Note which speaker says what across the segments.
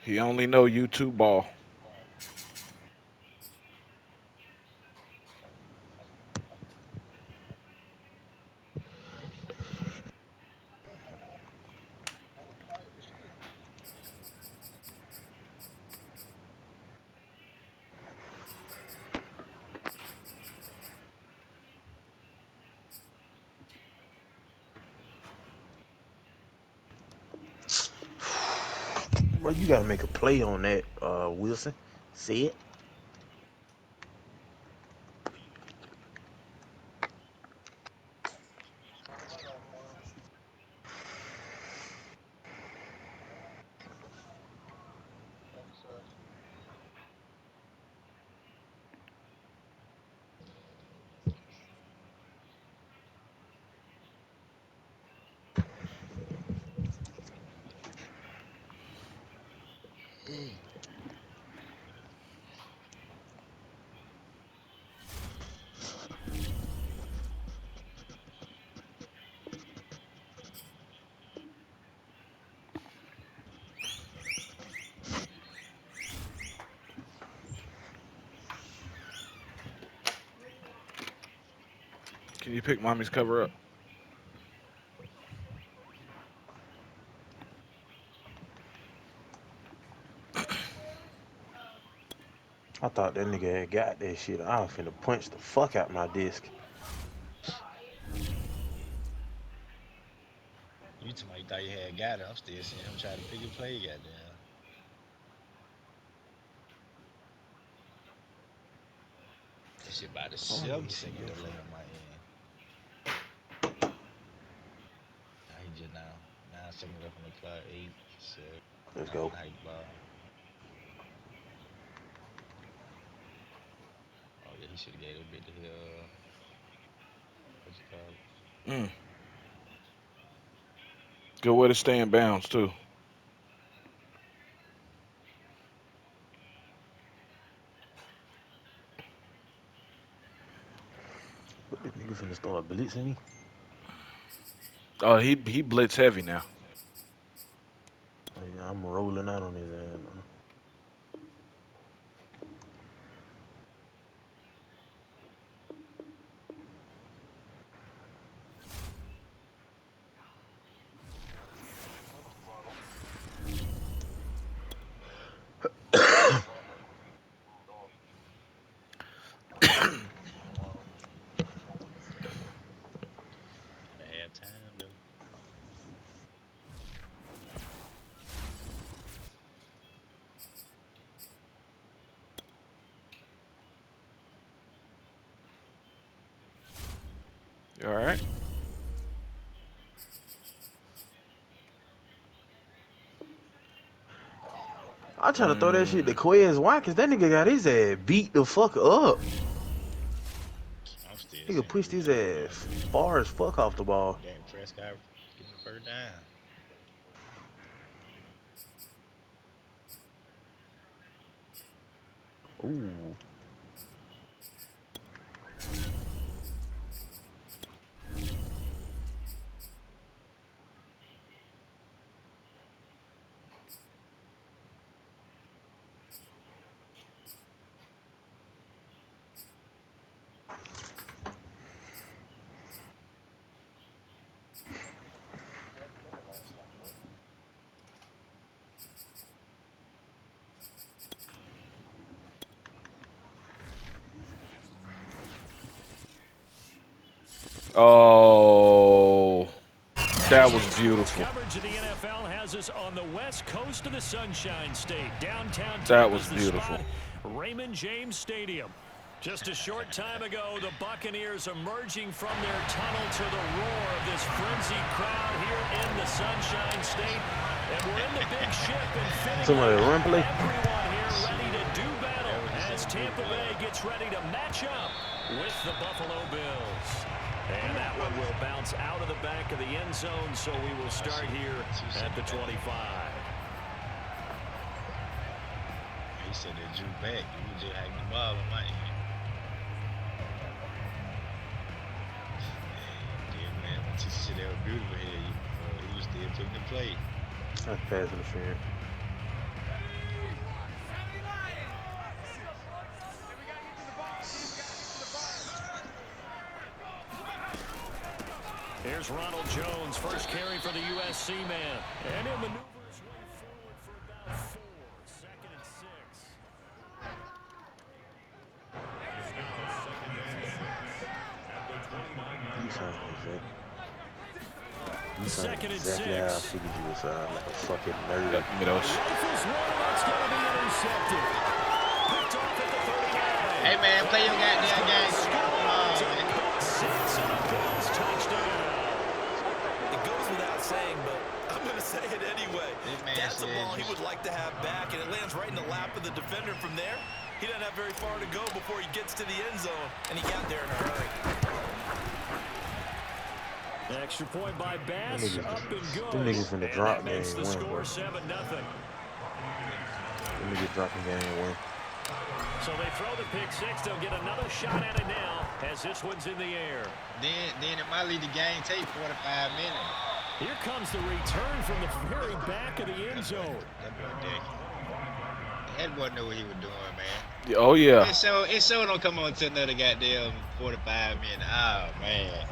Speaker 1: He only know YouTube ball.
Speaker 2: Bro, you gotta make a play on that, Wilson. See it?
Speaker 1: Can you pick mommy's cover up?
Speaker 2: I thought that nigga had got that shit. I was finna punch the fuck out my disc.
Speaker 3: You told me you thought you had got it. I'm still seeing him try to pick and play, goddamn. That shit about a
Speaker 2: I don't need
Speaker 3: 7-second
Speaker 2: CF.
Speaker 3: delay on my end. Now he just now 9 seconds left on the clock. 8, 7.
Speaker 2: Let's
Speaker 3: Now
Speaker 2: go.
Speaker 3: night ball. Oh yeah, he should have gave a bit to hell. What you call it?
Speaker 1: Mm. Good way to stay in bounds too.
Speaker 2: What this nigga finna start blitzing me?
Speaker 1: Oh, he blitz heavy now.
Speaker 2: Oh, yeah, I'm rolling out on his ass. Man.
Speaker 3: Bad time though.
Speaker 1: You all right?
Speaker 2: I trying to throw that shit to
Speaker 1: Mm.
Speaker 2: Quez. Why? Cause that nigga got his ass beat the fuck up.
Speaker 3: I'm still
Speaker 2: Nigga
Speaker 3: seeing
Speaker 2: pushed
Speaker 3: three
Speaker 2: his
Speaker 3: down right
Speaker 2: ass
Speaker 3: here.
Speaker 2: far as fuck off the ball.
Speaker 3: Dak Prescott getting the first down.
Speaker 2: Ooh.
Speaker 1: Oh, that was
Speaker 4: Sports
Speaker 1: beautiful.
Speaker 4: coverage of the NFL has us on the west coast of the Sunshine State. Downtown
Speaker 1: That
Speaker 4: Tampa's
Speaker 1: was
Speaker 4: the spot,
Speaker 1: beautiful.
Speaker 4: Raymond James Stadium. Just a short time ago, the Buccaneers emerging from their tunnel to the roar of this frenzied crowd here in the Sunshine State. And we're in the big ship and fitting
Speaker 2: Somebody
Speaker 4: up
Speaker 2: run play.
Speaker 4: everyone here ready to do battle
Speaker 3: Whatever he said
Speaker 4: as
Speaker 3: to do,
Speaker 4: Tampa
Speaker 3: boy.
Speaker 4: Bay gets ready to match up with the Buffalo Bills. And that one will bounce out of the back of the end zone, so we will start here at the 25.
Speaker 3: He said they drew back. He was just having the ball on my end. Yeah, man. My teacher said they were beautiful here. He was still picking the play.
Speaker 2: That's pass interference.
Speaker 4: Here's Ronald Jones, first carry for the USC man. And he maneuvers way forward for about 4. 2nd and 6.
Speaker 2: You sound
Speaker 4: Second and
Speaker 2: exactly how I
Speaker 4: 6.
Speaker 2: figured you would sound, like a fucking nerd.
Speaker 1: Give me those.
Speaker 4: Rifles one, that's going to be intercepted. Picked off at the 39.
Speaker 3: Hey, man, play your goddamn game. Come on, man.
Speaker 4: 6 and a Bills touchdown.
Speaker 5: It goes without saying, but I'm going to say it anyway.
Speaker 3: This man
Speaker 5: That's a
Speaker 3: said
Speaker 5: ball he
Speaker 3: just-
Speaker 5: would like to have back, and it lands right in the lap of the defender from there. He doesn't have very far to go before he gets to the end zone, and he got there in a hurry.
Speaker 4: Extra point by Bass, up and good.
Speaker 2: Them niggas in the
Speaker 4: And
Speaker 2: drop
Speaker 4: that makes
Speaker 2: game
Speaker 4: the
Speaker 2: win,
Speaker 4: score
Speaker 2: bro.
Speaker 4: 7-0.
Speaker 2: Them niggas dropping game and win.
Speaker 4: So they throw the pick six. They'll get another shot at it now as this one's in the air.
Speaker 3: Then it might lead the game take 45 minutes.
Speaker 4: Here comes the return from the very back of the end zone.
Speaker 3: That boy Dick. That boy knew what he was doing, man.
Speaker 1: Oh yeah.
Speaker 3: It so don't come on to another goddamn 45 minutes. Oh, man.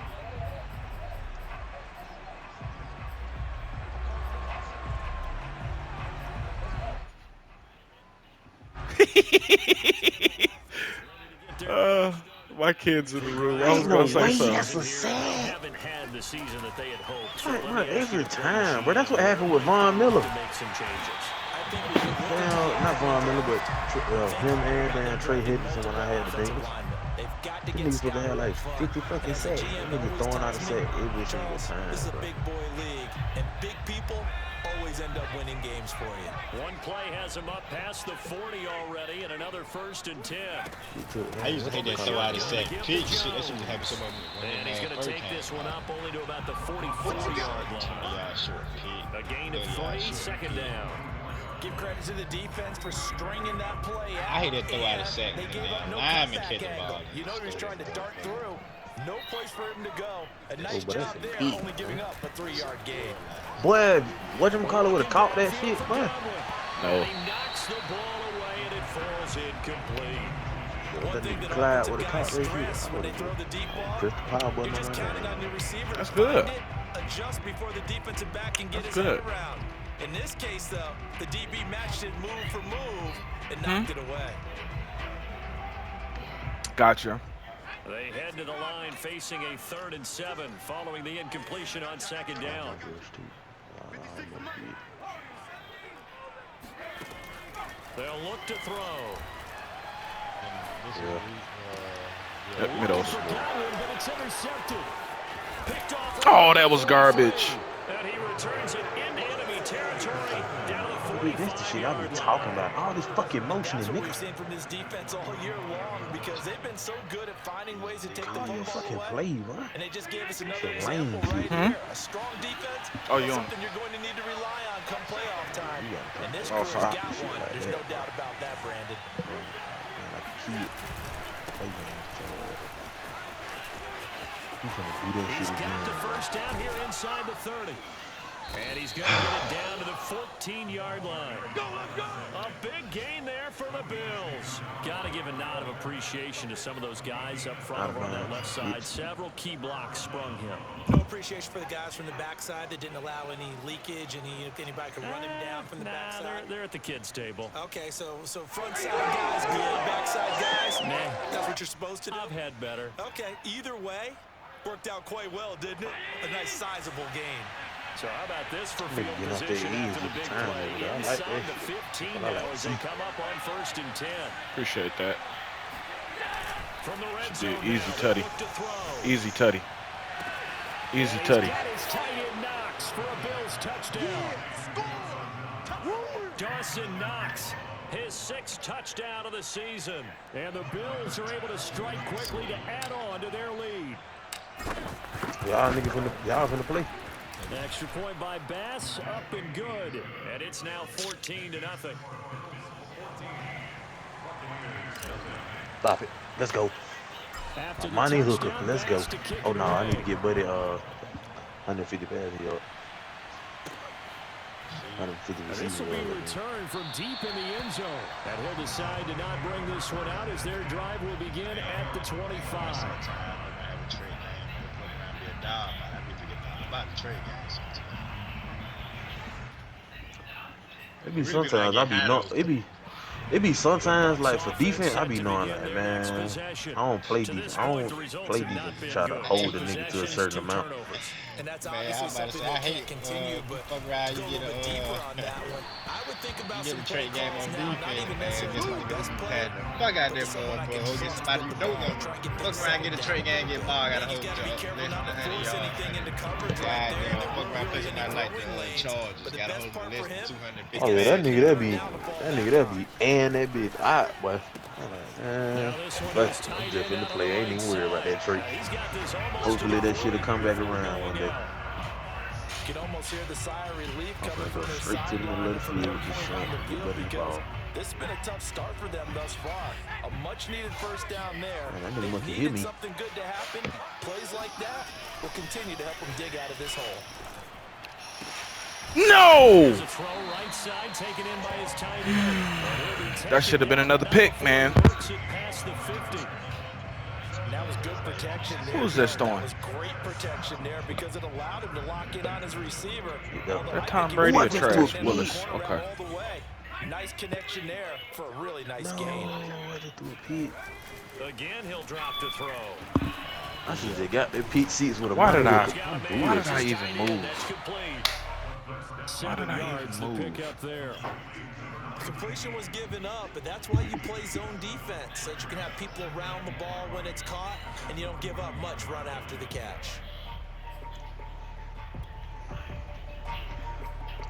Speaker 1: My kid's in the room. I was
Speaker 2: Ain't no
Speaker 1: gonna say
Speaker 2: way,
Speaker 1: something.
Speaker 2: that's what's
Speaker 4: They
Speaker 2: sad.
Speaker 4: haven't had the season that they had hoped. So
Speaker 2: Right,
Speaker 4: let
Speaker 2: right,
Speaker 4: me ask you
Speaker 2: every
Speaker 4: the
Speaker 2: time,
Speaker 4: question.
Speaker 2: bro. That's what happened with Von Miller.
Speaker 4: To make some changes.
Speaker 5: I think we should look
Speaker 2: Damn, not Von Miller, but him and damn Trey Henderson when I had the Bengals.
Speaker 5: They've got to
Speaker 2: Them
Speaker 5: get
Speaker 2: niggas supposed to have like
Speaker 5: scouted
Speaker 2: 50 fucking sacks. Them niggas throwing out a sack every single time,
Speaker 5: This is a
Speaker 2: bro.
Speaker 5: big boy league, and big people always end up winning games for you.
Speaker 4: One play has him up past the 40 already, and another 1st and 10.
Speaker 3: I used to hate that throw out of set. Pitch, shit, that shit was happening so much.
Speaker 4: And he's going to take this one up only to about the 44-yard line.
Speaker 3: Yeah, sure, Pete.
Speaker 4: A gain of 3, 2nd down.
Speaker 5: Give credit to the defense for stringing that play out.
Speaker 3: I hate that throw out of
Speaker 5: and
Speaker 3: sack,
Speaker 5: They
Speaker 3: man.
Speaker 5: gave up no
Speaker 3: Lineman
Speaker 5: cutback
Speaker 3: catch the
Speaker 5: angle.
Speaker 3: ball.
Speaker 5: You know he was trying to dart through. No place for him to go. A nice
Speaker 2: but that's
Speaker 5: job
Speaker 2: a
Speaker 5: there,
Speaker 2: beat,
Speaker 5: only giving up a 3-yard gain.
Speaker 2: Boy, whatchamacallit would have caught that shit, bro.
Speaker 1: No.
Speaker 4: He knocks the ball away, and it falls incomplete.
Speaker 5: One
Speaker 2: That
Speaker 5: thing
Speaker 2: nigga
Speaker 5: that
Speaker 2: Clyde
Speaker 5: offensive
Speaker 2: would have
Speaker 5: guys
Speaker 2: caught that
Speaker 5: stress
Speaker 2: shit.
Speaker 5: when they throw the deep ball,
Speaker 2: Chris the Power
Speaker 5: you're
Speaker 2: button
Speaker 5: just
Speaker 2: on
Speaker 5: counting
Speaker 2: that.
Speaker 5: on your receiver
Speaker 1: That's
Speaker 5: to
Speaker 1: good.
Speaker 5: find it, adjust before the defensive back can get
Speaker 1: That's
Speaker 5: his
Speaker 1: good.
Speaker 5: head around. In this case, though, the DB matched it move for move and knocked it away.
Speaker 1: Gotcha.
Speaker 4: They head to the line facing a 3rd and 7 following the incompletion on 2nd down. They'll look to throw.
Speaker 1: Give me those.
Speaker 4: For Godwin, but it's intercepted. Picked off.
Speaker 1: Oh, that was garbage.
Speaker 4: And he returns it into enemy territory down the
Speaker 2: Dude, that's the shit I be
Speaker 4: 45-yard
Speaker 2: talking
Speaker 4: line.
Speaker 2: about. All this fucking motion
Speaker 5: That's
Speaker 2: and
Speaker 5: what we've
Speaker 2: niggas.
Speaker 5: seen from this defense all year long because they've been so good at finding ways to take the
Speaker 2: Call your
Speaker 5: football
Speaker 2: fucking
Speaker 5: away.
Speaker 2: play, bro.
Speaker 5: And they just gave us another
Speaker 2: Shit lame,
Speaker 5: example right
Speaker 2: dude.
Speaker 5: here. A strong defense,
Speaker 1: Oh,
Speaker 5: that's
Speaker 1: you on?
Speaker 5: something you're going to need to rely on come playoff time.
Speaker 2: You gotta
Speaker 5: And this
Speaker 2: play
Speaker 5: crew's
Speaker 2: off
Speaker 5: got
Speaker 2: shit
Speaker 5: one.
Speaker 2: like
Speaker 5: There's
Speaker 2: that.
Speaker 5: no doubt about that, Brandon.
Speaker 2: Like a kid. Play games. He's gonna do that
Speaker 4: He's
Speaker 2: shit
Speaker 4: got the
Speaker 2: again.
Speaker 4: first down here inside the 30. And he's going to get it down to the 14-yard line. A big gain there for the Bills. Got to give a nod of appreciation to some of those guys up front over on that left side. Several key blocks sprung him.
Speaker 5: No appreciation for the guys from the backside that didn't allow any leakage, anybody could run him down from the backside.
Speaker 4: They're at the kids' table.
Speaker 5: Okay, so front side guys good, backside guys,
Speaker 4: Nah.
Speaker 5: that's what you're supposed to do?
Speaker 4: I've had better.
Speaker 5: Okay, either way, worked out quite well, didn't it? A nice sizable gain.
Speaker 4: So how about this for
Speaker 2: Nigga
Speaker 4: field
Speaker 2: get off there
Speaker 4: position
Speaker 2: easy
Speaker 4: after the
Speaker 2: with
Speaker 4: big
Speaker 2: the time
Speaker 4: play?
Speaker 2: over there. I like
Speaker 4: Inside
Speaker 2: that
Speaker 4: the
Speaker 2: shit.
Speaker 4: 15
Speaker 2: I
Speaker 4: now
Speaker 2: like
Speaker 4: as they
Speaker 2: it.
Speaker 4: come up on 1st and 10.
Speaker 1: Appreciate that.
Speaker 4: From the red
Speaker 1: Did
Speaker 4: zone
Speaker 1: easy
Speaker 4: now,
Speaker 1: tutty.
Speaker 4: they look to throw.
Speaker 1: Easy tutty. Easy
Speaker 4: And
Speaker 1: tutty.
Speaker 4: he's got his tight end Knox for a Bills touchdown. Dawson Knox, his 6th touchdown of the season. And the Bills are able to strike quickly to add on to their lead.
Speaker 2: Y'all niggas finna play.
Speaker 4: An extra point by Bass, up and good. And it's now 14-0.
Speaker 2: Stop it. Let's go.
Speaker 4: After the
Speaker 2: Money hooker.
Speaker 4: touchdown,
Speaker 2: Let's go.
Speaker 4: Bass to kick
Speaker 2: Oh
Speaker 4: it
Speaker 2: no, I
Speaker 4: away.
Speaker 2: need to get Buddy 150 passing yards. 150
Speaker 4: And this
Speaker 2: receiving
Speaker 4: will be
Speaker 2: yards.
Speaker 4: returned from deep in the end zone. And he'll decide to not bring this one out as their drive will begin at the 25.
Speaker 3: Sometimes I'm gonna have a trade game. They're putting around me a dog, man. I be forgetting trade game sometimes.
Speaker 2: It
Speaker 3: It
Speaker 2: be
Speaker 3: really be when I
Speaker 2: sometimes I
Speaker 3: get
Speaker 2: be
Speaker 3: high
Speaker 2: no.
Speaker 3: though.
Speaker 2: It be
Speaker 4: The
Speaker 2: sometimes
Speaker 4: Bucs
Speaker 2: like for
Speaker 4: offense
Speaker 2: defense, I
Speaker 4: set
Speaker 2: be
Speaker 4: to
Speaker 2: knowing
Speaker 4: begin
Speaker 2: like,
Speaker 4: their next
Speaker 2: man,
Speaker 4: possession.
Speaker 2: I don't play
Speaker 4: To
Speaker 2: defense.
Speaker 4: this
Speaker 2: I
Speaker 4: point,
Speaker 2: don't
Speaker 4: the results
Speaker 2: play
Speaker 4: have not
Speaker 2: defense to
Speaker 4: been
Speaker 2: try to
Speaker 4: good. Two
Speaker 2: hold a nigga to a
Speaker 4: possessions,
Speaker 2: certain
Speaker 4: two
Speaker 2: amount.
Speaker 4: turnovers.
Speaker 5: And that's
Speaker 3: Man,
Speaker 5: obviously
Speaker 3: I'm about to
Speaker 5: something
Speaker 3: say
Speaker 5: they
Speaker 3: I
Speaker 5: can't
Speaker 3: hate
Speaker 5: continue,
Speaker 3: you
Speaker 5: but
Speaker 3: fuck
Speaker 5: to
Speaker 3: around,
Speaker 5: go a little bit deeper on that one, I would think
Speaker 3: you
Speaker 5: about
Speaker 3: get
Speaker 5: some
Speaker 3: a
Speaker 5: play
Speaker 3: trade game
Speaker 5: calls
Speaker 3: on
Speaker 5: now, not
Speaker 3: defense,
Speaker 5: even
Speaker 3: man.
Speaker 5: necessarily
Speaker 3: Get
Speaker 5: to
Speaker 3: some
Speaker 5: my
Speaker 3: niggas
Speaker 5: best
Speaker 3: be
Speaker 5: player,
Speaker 3: patting the fuck out
Speaker 5: but to
Speaker 3: them
Speaker 5: someone I can
Speaker 3: motherfuckers. Go get
Speaker 5: trust
Speaker 3: somebody
Speaker 5: with
Speaker 3: who
Speaker 5: the
Speaker 3: don't
Speaker 5: ball,
Speaker 3: know.
Speaker 5: try and get
Speaker 3: Fuck
Speaker 5: things
Speaker 3: around,
Speaker 5: settled
Speaker 3: get a
Speaker 5: down
Speaker 3: trade
Speaker 5: a
Speaker 3: game,
Speaker 5: little
Speaker 3: get
Speaker 5: bit.
Speaker 3: ball, got a
Speaker 5: And he's
Speaker 3: whole
Speaker 5: got to be careful
Speaker 3: less
Speaker 5: not
Speaker 3: than
Speaker 5: to
Speaker 3: 100
Speaker 5: force
Speaker 3: yards.
Speaker 5: anything into coverage right there.
Speaker 3: Goddamn,
Speaker 5: There
Speaker 3: fuck
Speaker 5: weren't
Speaker 3: around
Speaker 5: really
Speaker 3: facing
Speaker 5: any
Speaker 3: somebody like the
Speaker 5: throwing lanes,
Speaker 3: Chargers.
Speaker 5: but the
Speaker 3: Got a
Speaker 5: best
Speaker 3: whole
Speaker 5: part
Speaker 3: less
Speaker 5: for
Speaker 3: than
Speaker 5: him is
Speaker 2: Oh
Speaker 3: 250
Speaker 2: yeah,
Speaker 5: getting
Speaker 2: that
Speaker 5: some
Speaker 3: passing
Speaker 2: nigga
Speaker 5: key
Speaker 2: that
Speaker 3: yards.
Speaker 2: be
Speaker 5: down to fall
Speaker 2: that nigga
Speaker 5: back
Speaker 2: that
Speaker 5: on.
Speaker 2: be and that bitch I boy. I'm like,
Speaker 4: Now this one
Speaker 2: but
Speaker 4: is
Speaker 2: I'm
Speaker 4: tight
Speaker 2: just
Speaker 4: end
Speaker 2: in the
Speaker 4: out on the
Speaker 2: play. I ain't
Speaker 4: right
Speaker 2: even worried about
Speaker 4: side.
Speaker 2: that trait.
Speaker 4: He's got this almost to
Speaker 2: Hopefully
Speaker 4: the
Speaker 2: that shit'll
Speaker 4: 40
Speaker 2: come back
Speaker 4: before
Speaker 2: around one
Speaker 4: going
Speaker 2: day.
Speaker 4: out.
Speaker 5: You can almost hear the sigh of relief
Speaker 2: I'm
Speaker 5: coming
Speaker 2: gonna go
Speaker 5: from their
Speaker 2: straight to the middle
Speaker 5: sideline
Speaker 2: of the
Speaker 5: and from
Speaker 2: field
Speaker 5: their
Speaker 2: with this
Speaker 5: point
Speaker 2: shit
Speaker 5: on the
Speaker 2: and get
Speaker 5: field
Speaker 2: back in the
Speaker 5: because
Speaker 2: ball.
Speaker 5: this has been a tough start for them thus far. A much-needed first down there.
Speaker 2: Man, that nigga
Speaker 5: They
Speaker 2: must have hit
Speaker 5: needed
Speaker 2: me.
Speaker 5: something good to happen. Plays like that will continue to help them dig out of this hole.
Speaker 4: Here's
Speaker 1: No!
Speaker 4: a throw right side taken in by his tight end. And he'll be
Speaker 1: That
Speaker 4: taken
Speaker 1: should have been
Speaker 4: down,
Speaker 1: another
Speaker 4: but not
Speaker 1: pick,
Speaker 4: before he
Speaker 1: man.
Speaker 4: works it past the 50.
Speaker 5: And that was good protection there,
Speaker 1: Who's this
Speaker 5: Joe. That
Speaker 1: throwing?
Speaker 5: was great protection there because it allowed him to lock in on his receiver.
Speaker 2: Get that
Speaker 5: Although
Speaker 2: one.
Speaker 1: That
Speaker 5: I think
Speaker 1: Tom
Speaker 5: he was
Speaker 2: Ooh,
Speaker 1: Brady
Speaker 2: I
Speaker 1: or
Speaker 5: able to
Speaker 2: just threw a
Speaker 1: Trash
Speaker 5: stand in on the
Speaker 2: pick.
Speaker 1: Willis?
Speaker 5: corner route
Speaker 1: Okay.
Speaker 5: all the way. Nice connection there for a really nice
Speaker 2: No,
Speaker 5: gain.
Speaker 2: I just threw a pick.
Speaker 4: Again, he'll drop to throw.
Speaker 2: I should have just got that pick six with a
Speaker 1: Why did
Speaker 2: money
Speaker 1: I?
Speaker 2: hook.
Speaker 4: He's got a
Speaker 2: I'm
Speaker 4: man.
Speaker 1: Why did
Speaker 4: It's
Speaker 1: I
Speaker 4: his
Speaker 2: bullshit.
Speaker 1: even
Speaker 4: tight end.
Speaker 1: move?
Speaker 4: That's complete.
Speaker 1: Why did
Speaker 4: 7
Speaker 1: I
Speaker 4: yards
Speaker 1: even
Speaker 4: to
Speaker 1: move?
Speaker 4: pick up there.
Speaker 5: Completion was given up, but that's why you play zone defense, so that you can have people around the ball when it's caught, and you don't give up much run after the catch.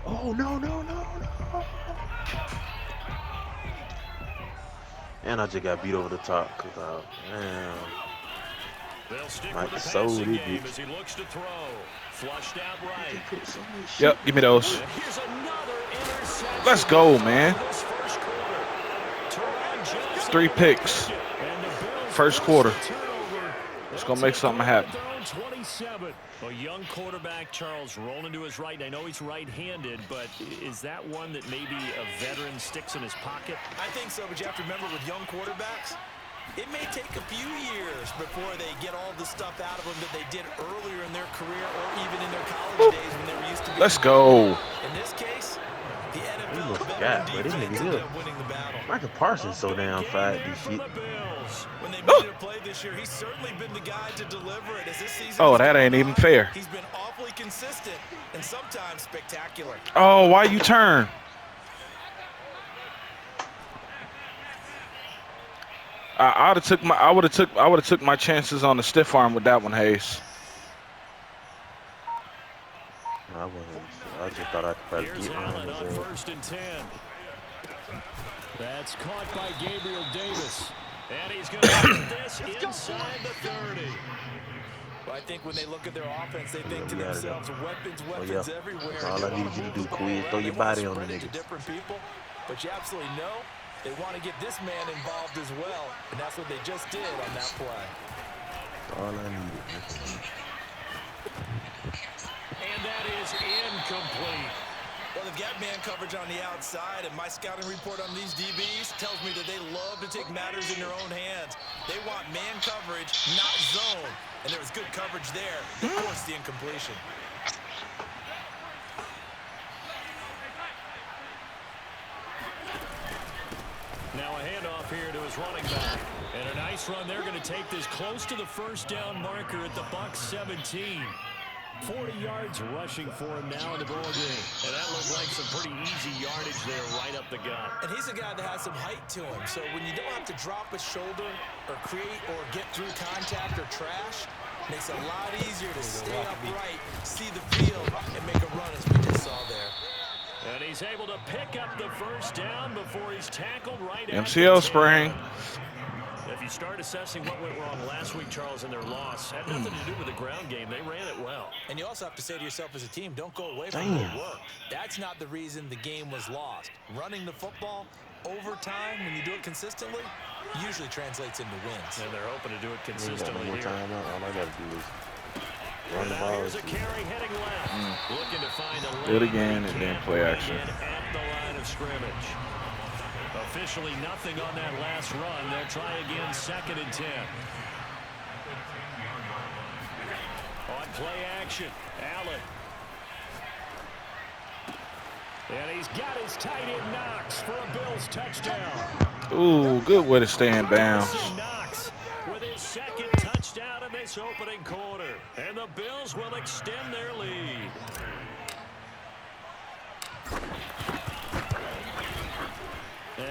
Speaker 2: Oh no no no no! And I just got beat over the top because man,
Speaker 4: They'll stick with
Speaker 2: Mike
Speaker 4: the
Speaker 2: sold
Speaker 4: passing
Speaker 2: it,
Speaker 4: game
Speaker 2: bitch.
Speaker 4: as he looks to throw. Flushed out right.
Speaker 2: They put so much shit.
Speaker 1: Yep, give me those.
Speaker 4: And here's another interception.
Speaker 1: Let's go, man.
Speaker 4: This first quarter. Teron Johnson
Speaker 1: 3
Speaker 4: will
Speaker 1: picks.
Speaker 4: take it. And the Bills
Speaker 1: First
Speaker 4: force
Speaker 1: quarter.
Speaker 4: the turnover.
Speaker 1: Let's
Speaker 4: They'll
Speaker 1: go make
Speaker 4: take
Speaker 1: something
Speaker 4: over
Speaker 1: happen.
Speaker 4: at their own 27. A young quarterback, Charles, rolling to his right. I know he's right-handed, but is that one that maybe a veteran sticks in his pocket?
Speaker 5: I think so, but you have to remember with young quarterbacks, it may take a few years before they get all the stuff out of them that they did earlier in their career or even in their college days when they were used to being
Speaker 1: Let's go.
Speaker 5: In this case, the
Speaker 2: He
Speaker 5: NFL
Speaker 2: must
Speaker 5: veteran
Speaker 2: forgot, but this
Speaker 5: defense
Speaker 2: nigga
Speaker 5: ended
Speaker 2: here.
Speaker 5: up winning the battle.
Speaker 2: Michael Parsons
Speaker 4: A
Speaker 2: so
Speaker 4: big
Speaker 2: damn
Speaker 4: game
Speaker 2: fired
Speaker 4: there
Speaker 2: this
Speaker 4: for
Speaker 2: shit.
Speaker 4: the Bills.
Speaker 5: When they made it a play this year, he's certainly been the guy to deliver it. As this season
Speaker 1: Oh,
Speaker 5: has
Speaker 1: that
Speaker 5: gone
Speaker 1: ain't even
Speaker 5: on,
Speaker 1: fair.
Speaker 5: He's been awfully consistent and sometimes spectacular.
Speaker 1: Oh, why you turn? I would have took my chances on the stiff arm with that one, Hayes.
Speaker 2: I wasn't. I just thought I could probably
Speaker 4: Here's
Speaker 2: get one
Speaker 4: Allen
Speaker 2: of
Speaker 4: on
Speaker 2: his ass.
Speaker 4: 1st and 10. That's caught by Gabriel Davis. And he's going to put this inside the 30.
Speaker 5: Well, I think when they look at their offense, they think to
Speaker 2: we got it,
Speaker 5: themselves, weapons
Speaker 2: yeah.
Speaker 5: everywhere.
Speaker 2: That's all
Speaker 5: They
Speaker 2: I
Speaker 5: wanna
Speaker 2: need you to
Speaker 5: move
Speaker 2: do,
Speaker 5: the ball
Speaker 2: Quiz.
Speaker 5: around.
Speaker 2: Throw
Speaker 5: They
Speaker 2: your
Speaker 5: wanna
Speaker 2: body on the
Speaker 5: spread it to
Speaker 2: niggas.
Speaker 5: different people, but you absolutely know they want to get this man involved as well, and that's what they just did on that play.
Speaker 2: That's all I needed.
Speaker 4: And that is incomplete.
Speaker 5: Well, they've got man coverage on the outside, and my scouting report on these DBs tells me that they love to take matters in their own hands. They want man coverage, not zone. And there was good coverage there. Of course, the incompletion.
Speaker 4: Now a handoff here to his running back. And a nice run. They're going to take this close to the first down marker at the Bucs 17. 40 yards rushing for him now in the ball game. And that looked like some pretty easy yardage there right up the gut.
Speaker 5: And he's a guy that has some height to him. So when you don't have to drop a shoulder or create or get through contact or trash, it makes it a lot easier to stay upright, see the field, and make a run as we just saw there.
Speaker 4: And he's able to pick up the first down before he's tackled right at
Speaker 1: MCL
Speaker 4: the 10.
Speaker 1: spring.
Speaker 4: If you start assessing what went wrong last week, Charles, in their loss, had nothing to do with the ground game. They ran it well.
Speaker 5: And you also have to say to yourself as a team, don't go away from your work. That's not the reason the game was lost. Running the football over time, when you do it consistently, usually translates into wins.
Speaker 4: And they're hoping to do it
Speaker 2: We ain't got
Speaker 4: consistently
Speaker 2: no more
Speaker 4: here.
Speaker 2: time out. All I gotta do is run the
Speaker 4: Now
Speaker 2: ball.
Speaker 4: here's a carry heading left. Looking to find a
Speaker 1: Do it
Speaker 4: lane,
Speaker 1: again
Speaker 4: but he
Speaker 1: and then
Speaker 4: can't
Speaker 1: play
Speaker 4: bring
Speaker 1: action.
Speaker 4: it at the line of scrimmage. Officially nothing on that last run. They'll try again 2nd and 10. On Play action. Allen. And he's got his tight end Knox for a Bills touchdown.
Speaker 1: Ooh, good way to stay in bounds.
Speaker 4: Knox with his second touchdown in this opening quarter. And the Bills will extend their lead.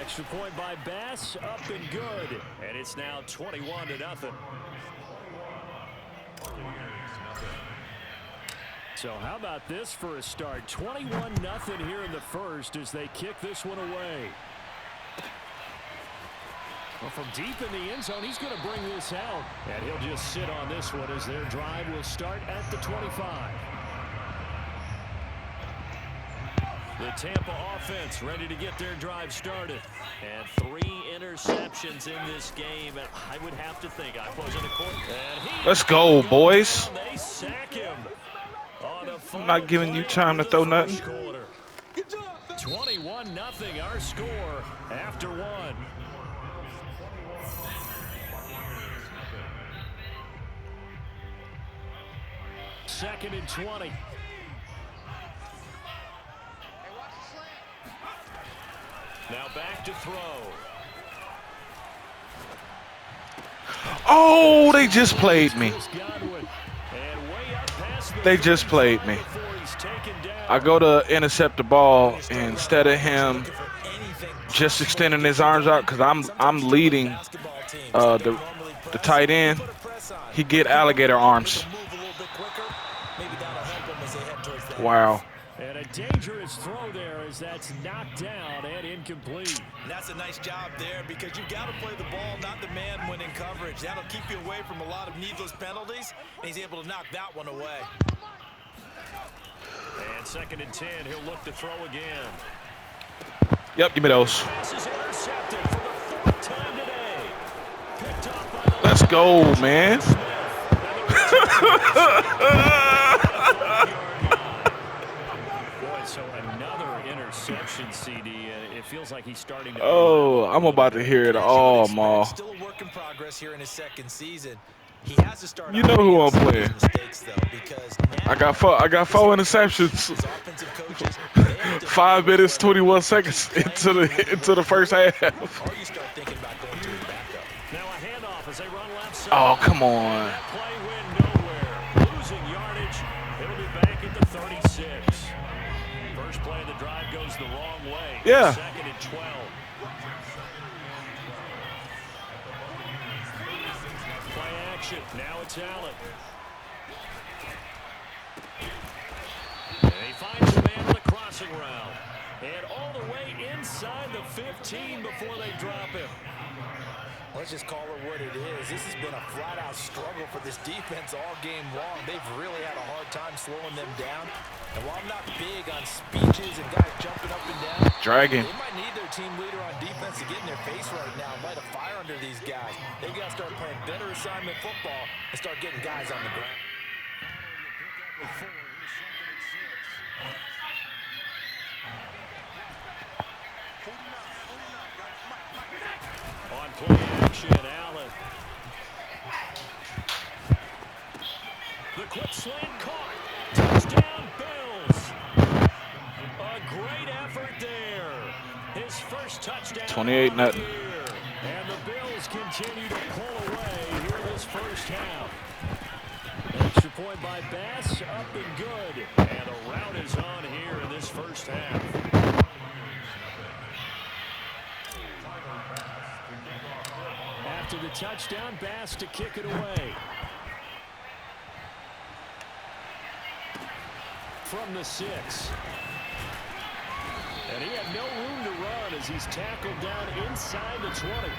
Speaker 4: Extra point by Bass, up and good. And it's now 21-0. So how about this for a start? 21-0 here in the first as they kick this one away. Well, from deep in the end zone, he's going to bring this out. And he'll just sit on this one as their drive will start at the 25. The Tampa offense ready to get their drive started. And 3 interceptions in this game. And I would have to think I wasn't a quarterback.
Speaker 1: Let's go, boys.
Speaker 4: They sack him.
Speaker 1: I'm not giving you time to throw nothing.
Speaker 4: 21-0 our score after 1. Second and 20. Now back to throw.
Speaker 1: Oh, they just played me. They just played me. I go to intercept the ball, and instead of him just extending his arms out, because I'm leading the tight end, he get alligator arms. Wow.
Speaker 4: And a dangerous throw there as that's knocked down and incomplete.
Speaker 5: And that's a nice job there because you've got to play the ball, not the man when in coverage. That'll keep you away from a lot of needless penalties, and he's able to knock that one away.
Speaker 4: And second and 10, he'll look to throw again.
Speaker 1: Yep, give me those.
Speaker 4: Pass is intercepted for the 4th time today. Picked off by the
Speaker 1: Let's go, man.
Speaker 4: Boy, so another interception, CD. It feels like he's starting to.
Speaker 1: Oh, I'm about to hear it all, Ma.
Speaker 5: Still a work in progress here in his second season. He has to start.
Speaker 1: You know who I'm playing.
Speaker 5: Mistakes, though, because
Speaker 1: I got 4 interceptions. 5 minutes, 21 seconds into the first half.
Speaker 5: Or you start thinking about going to his backup.
Speaker 4: Now a handoff as they run left side.
Speaker 1: Oh, come on.
Speaker 4: That play went nowhere. Losing yardage. He'll be back at the 36. First play of the drive goes the wrong way.
Speaker 1: Yeah.
Speaker 4: Second and 12. Play action. Now it's Allen. And he finds a man on the crossing route. And all the way inside the 15 before they drop him.
Speaker 5: Let's just call it what it is. This has been a flat-out struggle for this defense all game long. They've really had a hard time slowing them down. And while I'm not big on speeches and guys jumping up and down,
Speaker 1: Dragging.
Speaker 5: they might need their team leader on defense to get in their face right now and light a fire under these guys. They've got to start playing better assignment football and start getting guys on the ground.
Speaker 4: On play action, Allen. The quick slant caught. Touchdown, Bills. A great effort there. His first touchdown.
Speaker 1: 28-0.
Speaker 4: And the Bills continue to pull away here this first half. Extra point by Bass, up and good. And a rout is on here in this first half. After the touchdown, Bass to kick it away. From the 6. And he had no room to run as he's tackled down inside the 20.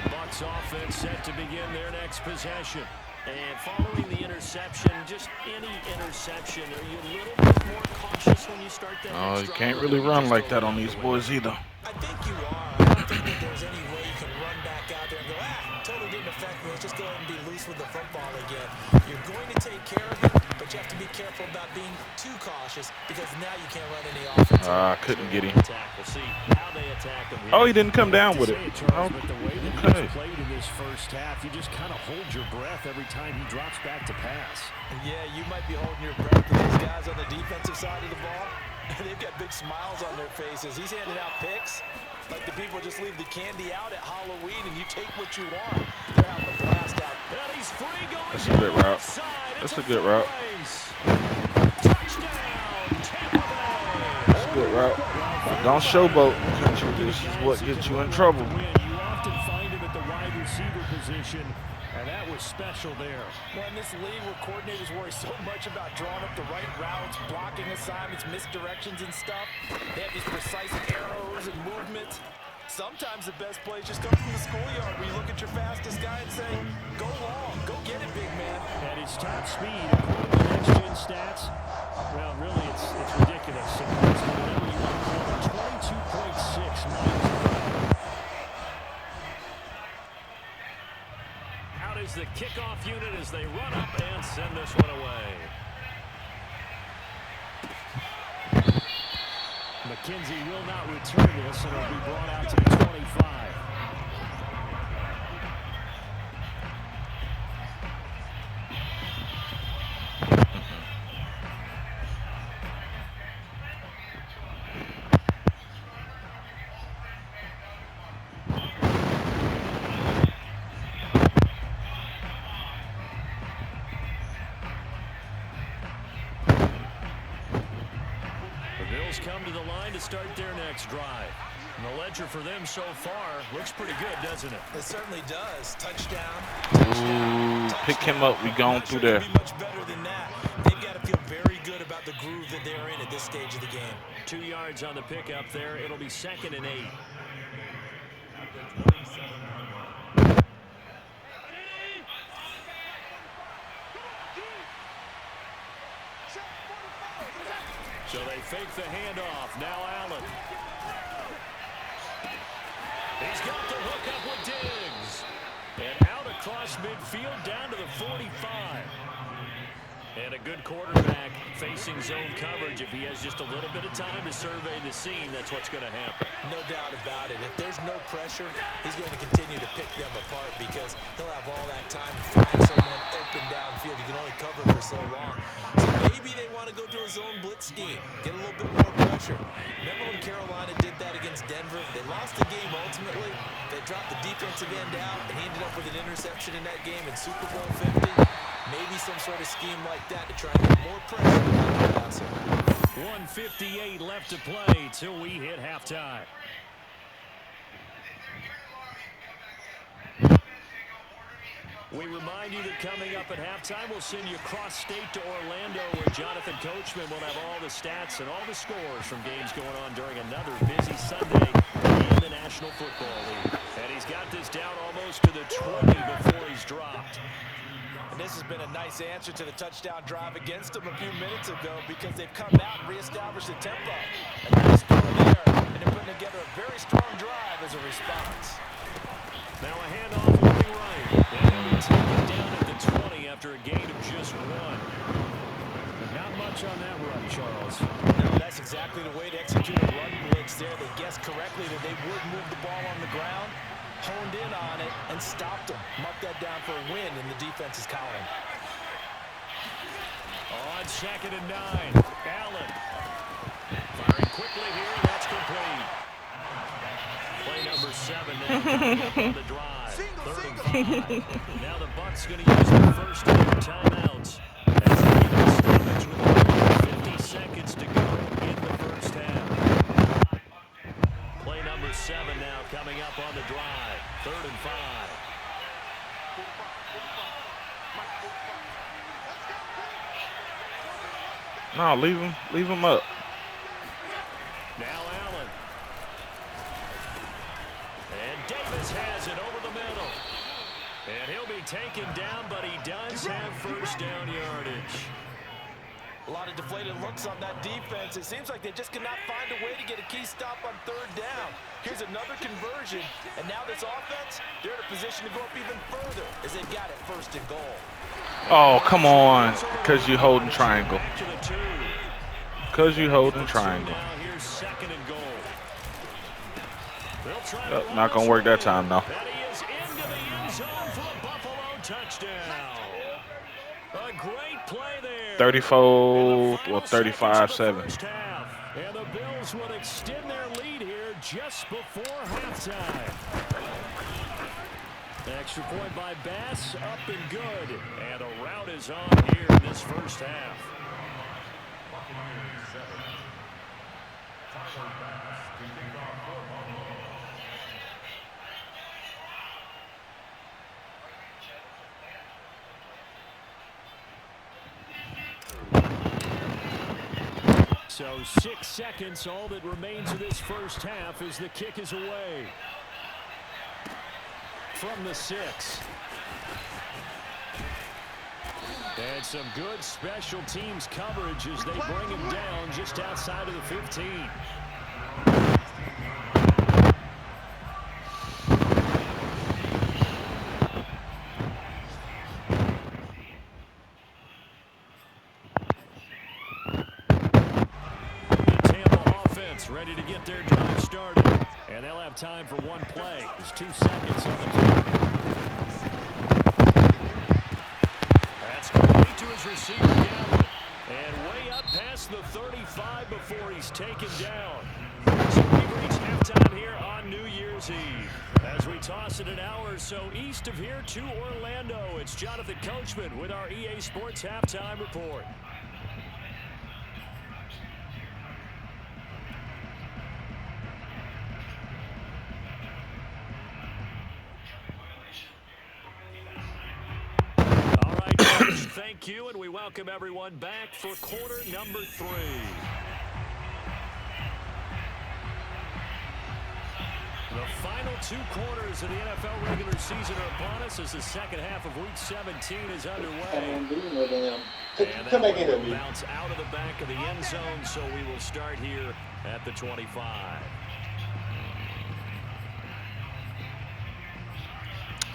Speaker 4: The Bucs offense set to begin their next possession. And following the interception, just any interception, are you a little bit more cautious when you start that?
Speaker 1: Oh, you can't really run like that on these boys either.
Speaker 5: I think you are. I don't think that there's any way you can run back out there and go, totally didn't affect me. Let's just go ahead and be loose with the football again. You're going to take care of it, but you have to be careful about being too cautious because now you can't run any offense.
Speaker 1: I couldn't get him.
Speaker 4: We'll see how they attack him here.
Speaker 1: Oh, he didn't come down with it.
Speaker 4: Charles, but the way that
Speaker 1: Okay.
Speaker 4: he's played in this first half, you just kind of hold your breath every time he drops back to pass.
Speaker 5: Yeah, you might be holding your breath to these guys on the defensive side of the ball. They've got big smiles on their faces. He's handing out picks like the people just leave the candy out at Halloween and you take what you want. They're having a blast out.
Speaker 4: And he's free going.
Speaker 1: That's a good route. That's a good route.
Speaker 4: Touchdown, Tampa Bay.
Speaker 1: That's a good route. Don't showboat. This is what gets you in trouble.
Speaker 4: You often find him at the wide receiver position, and that was special there.
Speaker 5: Well, in this league where coordinators worry so much about drawing up the right routes, blocking assignments, misdirections and stuff, they have these precise arrows and movements. Sometimes the best plays just come from the schoolyard where you look at your fastest guy and say, go long, go get it, big man.
Speaker 4: At his top speed, according to next-gen stats, well, really, it's ridiculous. It's whatever you want to call it, 22.6 miles per hour. Out is the kickoff unit as they run up and send this one away. McKenzie will not return this, and it'll be brought out to the 25. Come to the line to start their next drive. And the ledger for them so far looks pretty good, doesn't it?
Speaker 5: It certainly does. Touchdown.
Speaker 1: Ooh, pick him up. We gone through there.
Speaker 5: Much better than that. They've got to feel very good about the groove that they're in at this stage of the game.
Speaker 4: 2 yards on the pickup there. It'll be 2nd and 8. So they fake the handoff. Now Allen. He's got the hook up with Diggs. And out across midfield down to the 45. And a good quarterback facing zone coverage. If he has just a little bit of time to survey the scene, that's what's going to happen.
Speaker 5: No doubt about it. If there's no pressure, he's going to continue to pick them apart because he'll have all that time to find someone open downfield. You can only cover for so long. So maybe they want to go to a zone blitz scheme, get a little bit more pressure. Remember when Carolina did that against Denver? They lost the game ultimately. They dropped the defensive end out, and he ended up with an interception in that game in Super Bowl 50. Maybe some sort of scheme like that to try and get more pressure on the passer.
Speaker 4: 1:58 left to play till we hit halftime. We remind you that coming up at halftime, we'll send you cross-state to Orlando, where Jonathan Coachman will have all the stats and all the scores from games going on during another busy Sunday in the National Football League. And he's got this down almost to the 20 before he's dropped.
Speaker 5: And this has been a nice answer to the touchdown drive against them a few minutes ago because they've come out and reestablished the tempo. A nice throw there, and they're putting together a very strong drive as a response.
Speaker 4: Now a handoff moving right. And he'll be taken down at the 20 after a gain of just 1. Not much on that run, Charles.
Speaker 5: No, that's exactly the way to execute a run blitz there. They guessed correctly that they would move the ball on the ground, honed in on it, and stopped them. Marked that down for a win in the defense's column.
Speaker 4: On 2nd and 9, Allen. Firing quickly here, and that's complete. Play number 7 now coming up on the drive. 3rd and 5. Now the Bucs going to use their first of their timeouts as they get a stoppage with 50 seconds to go in the first half. Play number 7 now coming up on the drive. 3rd and 5.
Speaker 1: No, leave him up.
Speaker 4: Now Allen. And Davis has it over the middle. And he'll be taken down, but he does have first down yardage.
Speaker 5: A lot of deflated looks on that defense. It seems like they just cannot find a way to get a key stop on third down. Here's another conversion, and now this offense, they're in a position to go up even further as they've got it 1st and goal.
Speaker 1: Oh, come on. Because you holding triangle. Because you holding triangle.
Speaker 4: Here's 2nd and goal.
Speaker 1: Not going to work that time, though.
Speaker 4: And he is into the end zone for a Buffalo touchdown. A great play there.
Speaker 1: 34 or 35-7.
Speaker 4: And the Bills would extend their lead here just before halftime. Extra point by Bass, up and good. And a rout is on here in this first half. So 6 seconds, all that remains of this first half as the kick is away. From the 6. And some good special teams coverage as they bring him down just outside of the 15. Ready to get their drive started. And they'll have time for one play. There's 2 seconds on the clock. That's complete to his receiver, Gallup. And way up past the 35 before he's taken down. So we've reached halftime here on New Year's Eve. As we toss it an hour or so east of here to Orlando, it's Jonathan Coachman with our EA Sports Halftime Report. Thank you, and we welcome everyone back for quarter number 3. The final 2 quarters of the NFL regular season are upon us as the second half of Week 17 is underway. And that will bounce out of the back of the end zone, so we will start here at the 25.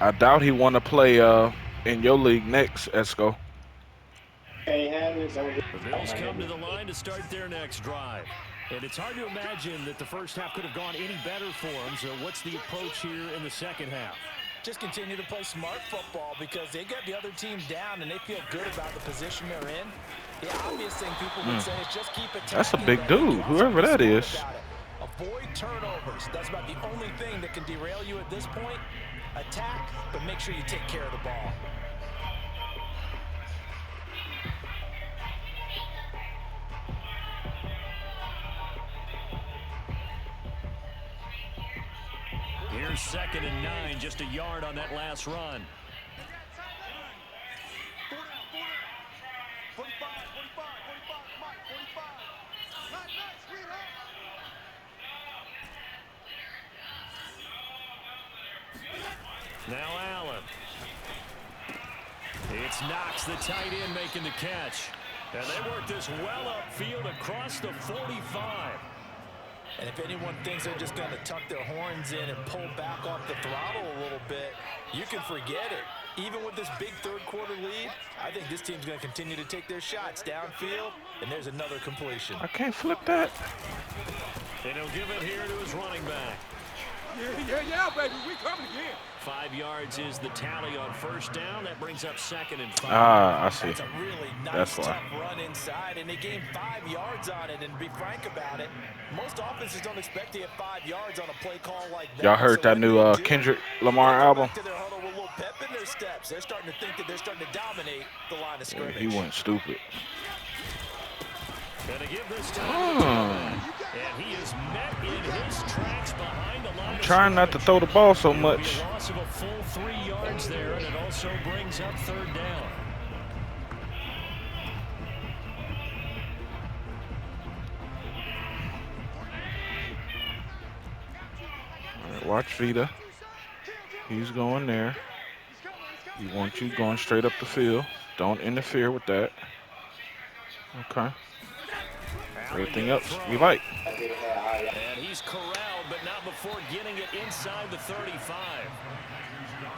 Speaker 1: I doubt he want to play in your league next, Esco.
Speaker 4: The Bills come to the line to start their next drive. And it's hard to imagine that the first half could have gone any better for them. So what's the approach here in the second half?
Speaker 5: Just continue to play smart football because they got the other team down and they feel good about the position they're in. The obvious thing people would say is just keep attacking.
Speaker 1: That's a big dude, whoever that is.
Speaker 5: Avoid turnovers. That's about the only thing that can derail you at this point. Attack, but make sure you take care of the ball.
Speaker 4: Here's 2nd and 9, just a yard on that last run. Now Allen. It's Knox, the tight end, making the catch. And they work this well upfield across the 45.
Speaker 5: And if anyone thinks they're just going to tuck their horns in and pull back off the throttle a little bit, you can forget it. Even with this big third-quarter lead, I think this team's going to continue to take their shots downfield, and there's another completion.
Speaker 1: I can't flip that.
Speaker 4: And he'll give it here to his running back.
Speaker 6: Yeah, baby, we coming again.
Speaker 4: 5 yards is the tally on first down. That brings up 2nd and 5.
Speaker 1: Ah, I see.
Speaker 5: That's a really nice, tough run inside, and they gained 5 yards on it. And to be frank about it, most offenses don't expect to get 5 yards on a play call like that.
Speaker 1: Y'all heard that new Kendrick Lamar album?
Speaker 5: To their huddle with a little pep in their steps. They're starting to think that they're starting to dominate the line of scrimmage.
Speaker 1: He went stupid.
Speaker 4: Gonna give this time and he is met in his tracks behind the line.
Speaker 1: I'm trying not to throw the ball so much.
Speaker 4: Loss of a full 3 yards there, and it also brings up 3rd down.
Speaker 1: All right, watch Vita. He's going there. He wants you going straight up the field. Don't interfere with that. Okay. Everything else we like.
Speaker 4: And he's corralled, but not before getting it inside the 35.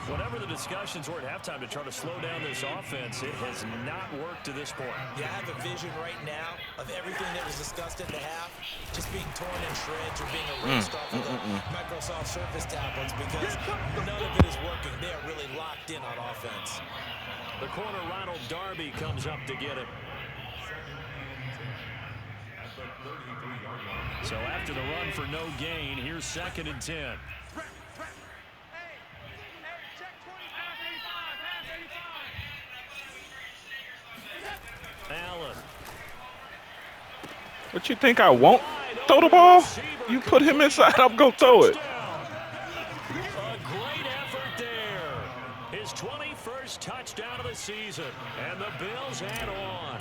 Speaker 4: Whatever the discussions were at halftime to try to slow down this offense, it has not worked to this point.
Speaker 5: Yeah, I have a vision right now of everything that was discussed at the half just being torn in shreds or being erased off of the Microsoft Surface tablets because none of it is working. They are really locked in on offense.
Speaker 4: The corner, Ronald Darby, comes up to get it. So after the run for no gain, here's 2nd and 10. Allen.
Speaker 1: What you think I won't throw the ball? You put him inside, I'm going to throw it.
Speaker 4: A great effort there. His 21st touchdown of the season. And the Bills add on.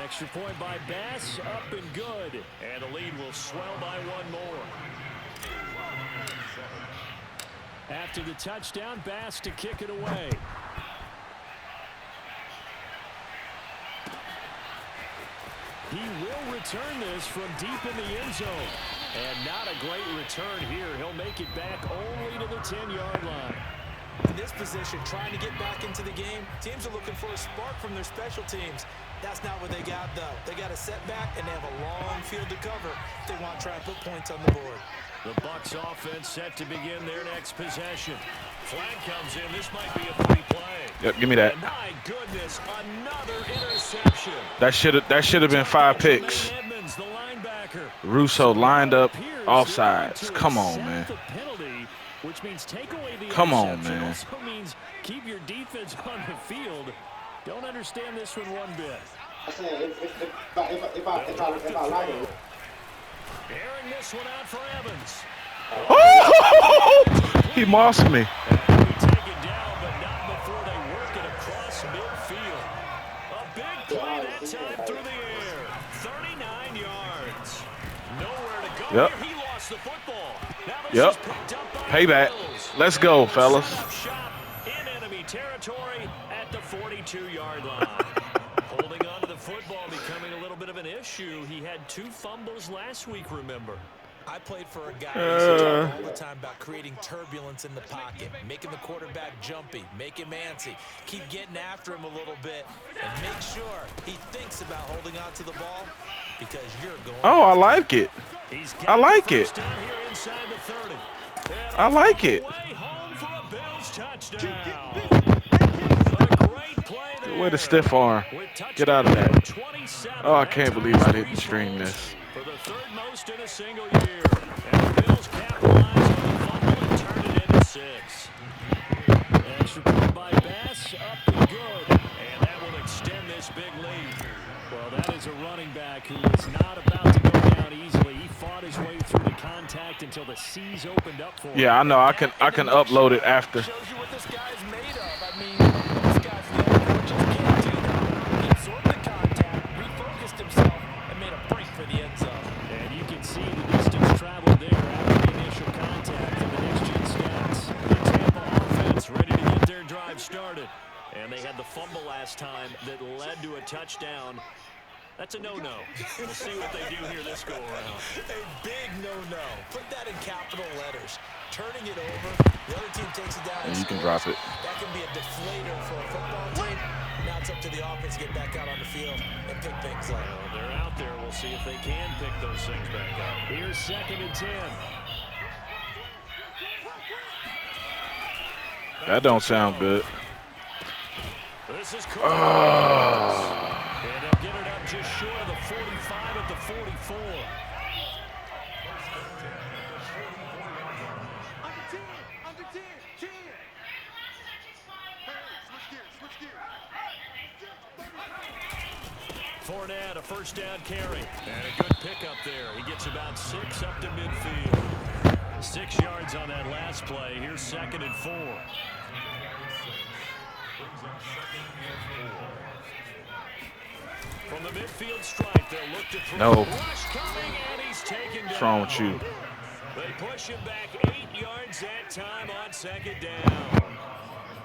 Speaker 4: Extra point by Bass, up and good. And the lead will swell by one more. After the touchdown, Bass to kick it away. He will return this from deep in the end zone. And not a great return here. He'll make it back only to the 10-yard line.
Speaker 5: In this position, trying to get back into the game, teams are looking for a spark from their special teams. That's not what they got, though. They got a setback, and they have a long field to cover if they want to try and put points on the board.
Speaker 4: The Bucs offense set to begin their next possession. Flag comes in. This might be a free play.
Speaker 1: Yep, give me that.
Speaker 4: And my goodness, another interception.
Speaker 1: That should have been 5 picks.
Speaker 4: Edmonds, the linebacker.
Speaker 1: Russo lined up offsides. Come on, man.
Speaker 4: The penalty, which means take away the
Speaker 1: Come on,
Speaker 4: interception.
Speaker 1: man.
Speaker 4: Also means keep your defense on the field. Don't understand this one one bit.
Speaker 7: I said if I like it.
Speaker 4: Airing this one out for Evans.
Speaker 1: Oh! He mossed me.
Speaker 4: Taken down, but not before they work it across midfield. A big play that time through the air. 39 yards. Nowhere to go.
Speaker 1: Yep.
Speaker 4: Here he lost the football. Now this
Speaker 1: Yep.
Speaker 4: is picked up by
Speaker 1: Payback.
Speaker 4: the Bills.
Speaker 1: Let's go, fellas.
Speaker 4: Set up shop in enemy territory at the 42-yard line. Holding on to the football becoming a little bit of an issue. He had 2 fumbles last week, remember.
Speaker 5: I played for a guy who used to talk all the time about creating turbulence in the pocket, making the quarterback jumpy, make him antsy, keep getting after him a little bit, and make sure he thinks about holding on to the ball because you're going.
Speaker 1: Oh, I like it.
Speaker 4: He's
Speaker 1: I like it.
Speaker 4: down here inside the 30.
Speaker 1: I like it.
Speaker 4: Way home for a Bills touchdown. A great play there.
Speaker 1: Way to stiff arm. Get out of that.
Speaker 4: 27.
Speaker 1: Oh, I can't believe I didn't stream this.
Speaker 4: For the 3rd most in a single year. And the Bills capitalize on the fumble and turn it into 6. Extra point by Bass, up and good. And that will extend this big lead. Well, that is a running back who is not about to go down easily. He fought his way through the contact until the C's opened up for him.
Speaker 1: Yeah, I know. I can upload it after.
Speaker 5: Shows you what this guy's made of. I mean, this guy's the only one just can't do that. He absorbed the contact, refocused himself, and made a break for the end zone.
Speaker 4: And you can see the distance traveled there after the initial contact in the next-gen stats. The Tampa offense ready to get their drive started. And they had the fumble last time that led to a touchdown. That's a no-no. We'll see what they do here this go-around.
Speaker 5: A big no-no. Put that in capital letters. Turning it over, the other team takes it down.
Speaker 1: And you can drop it.
Speaker 5: That can be a deflator for a football team. Now it's up to the offense to get back out on the field and pick things up.
Speaker 4: Well, they're out there. We'll see if they can pick those things back up. Here's 2nd and 10.
Speaker 1: That don't sound good.
Speaker 4: This is cool. And they'll get it up just short of the 45 at the 44.
Speaker 6: Under 10, 10.
Speaker 4: Fournette, a first down carry. And a good pickup there. He gets about 6 up to midfield. 6 yards on that last play. Here's 2nd and 4. From the midfield stripe, they'll look to throw.
Speaker 1: No.
Speaker 4: Rush coming, and he's taken down.
Speaker 1: What's wrong with you?
Speaker 4: They push him back 8 yards that time on 2nd down.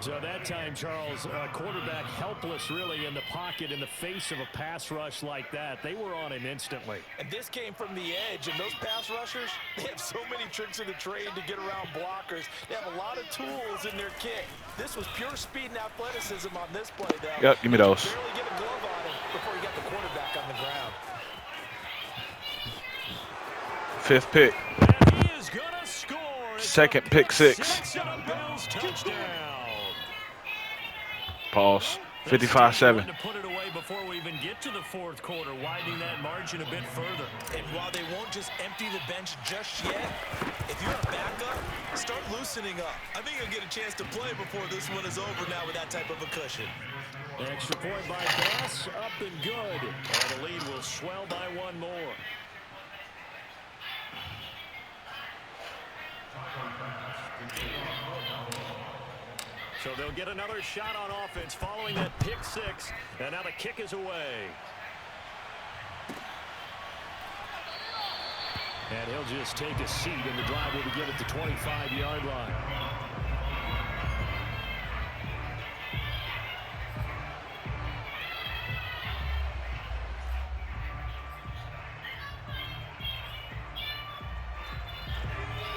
Speaker 4: So that time, Charles, quarterback helpless really in the pocket in the face of a pass rush like that. They were on him instantly.
Speaker 5: And this came from the edge, and those pass rushers, they have so many tricks of the trade to get around blockers. They have a lot of tools in their kit. This was pure speed and athleticism on this play, though.
Speaker 1: Yep, give me those.
Speaker 5: Barely get a glove on him before he got the quarterback on the ground.
Speaker 1: 5th pick.
Speaker 4: And he is going to score.
Speaker 1: Second pick six.
Speaker 4: Bills touchdown.
Speaker 1: Pause. 55-7.
Speaker 4: To put it away before we even get to the fourth quarter, widening that margin a bit further.
Speaker 5: And while they won't just empty the bench just yet, if you're a backup, start loosening up. I think you'll get a chance to play before this one is over now with that type of a cushion.
Speaker 4: Extra point by Bass, up and good. And the lead will swell by one more. So they'll get another shot on offense following that pick six. And now the kick is away. And he'll just take a seat, and the drive will begin at the 25-yard line.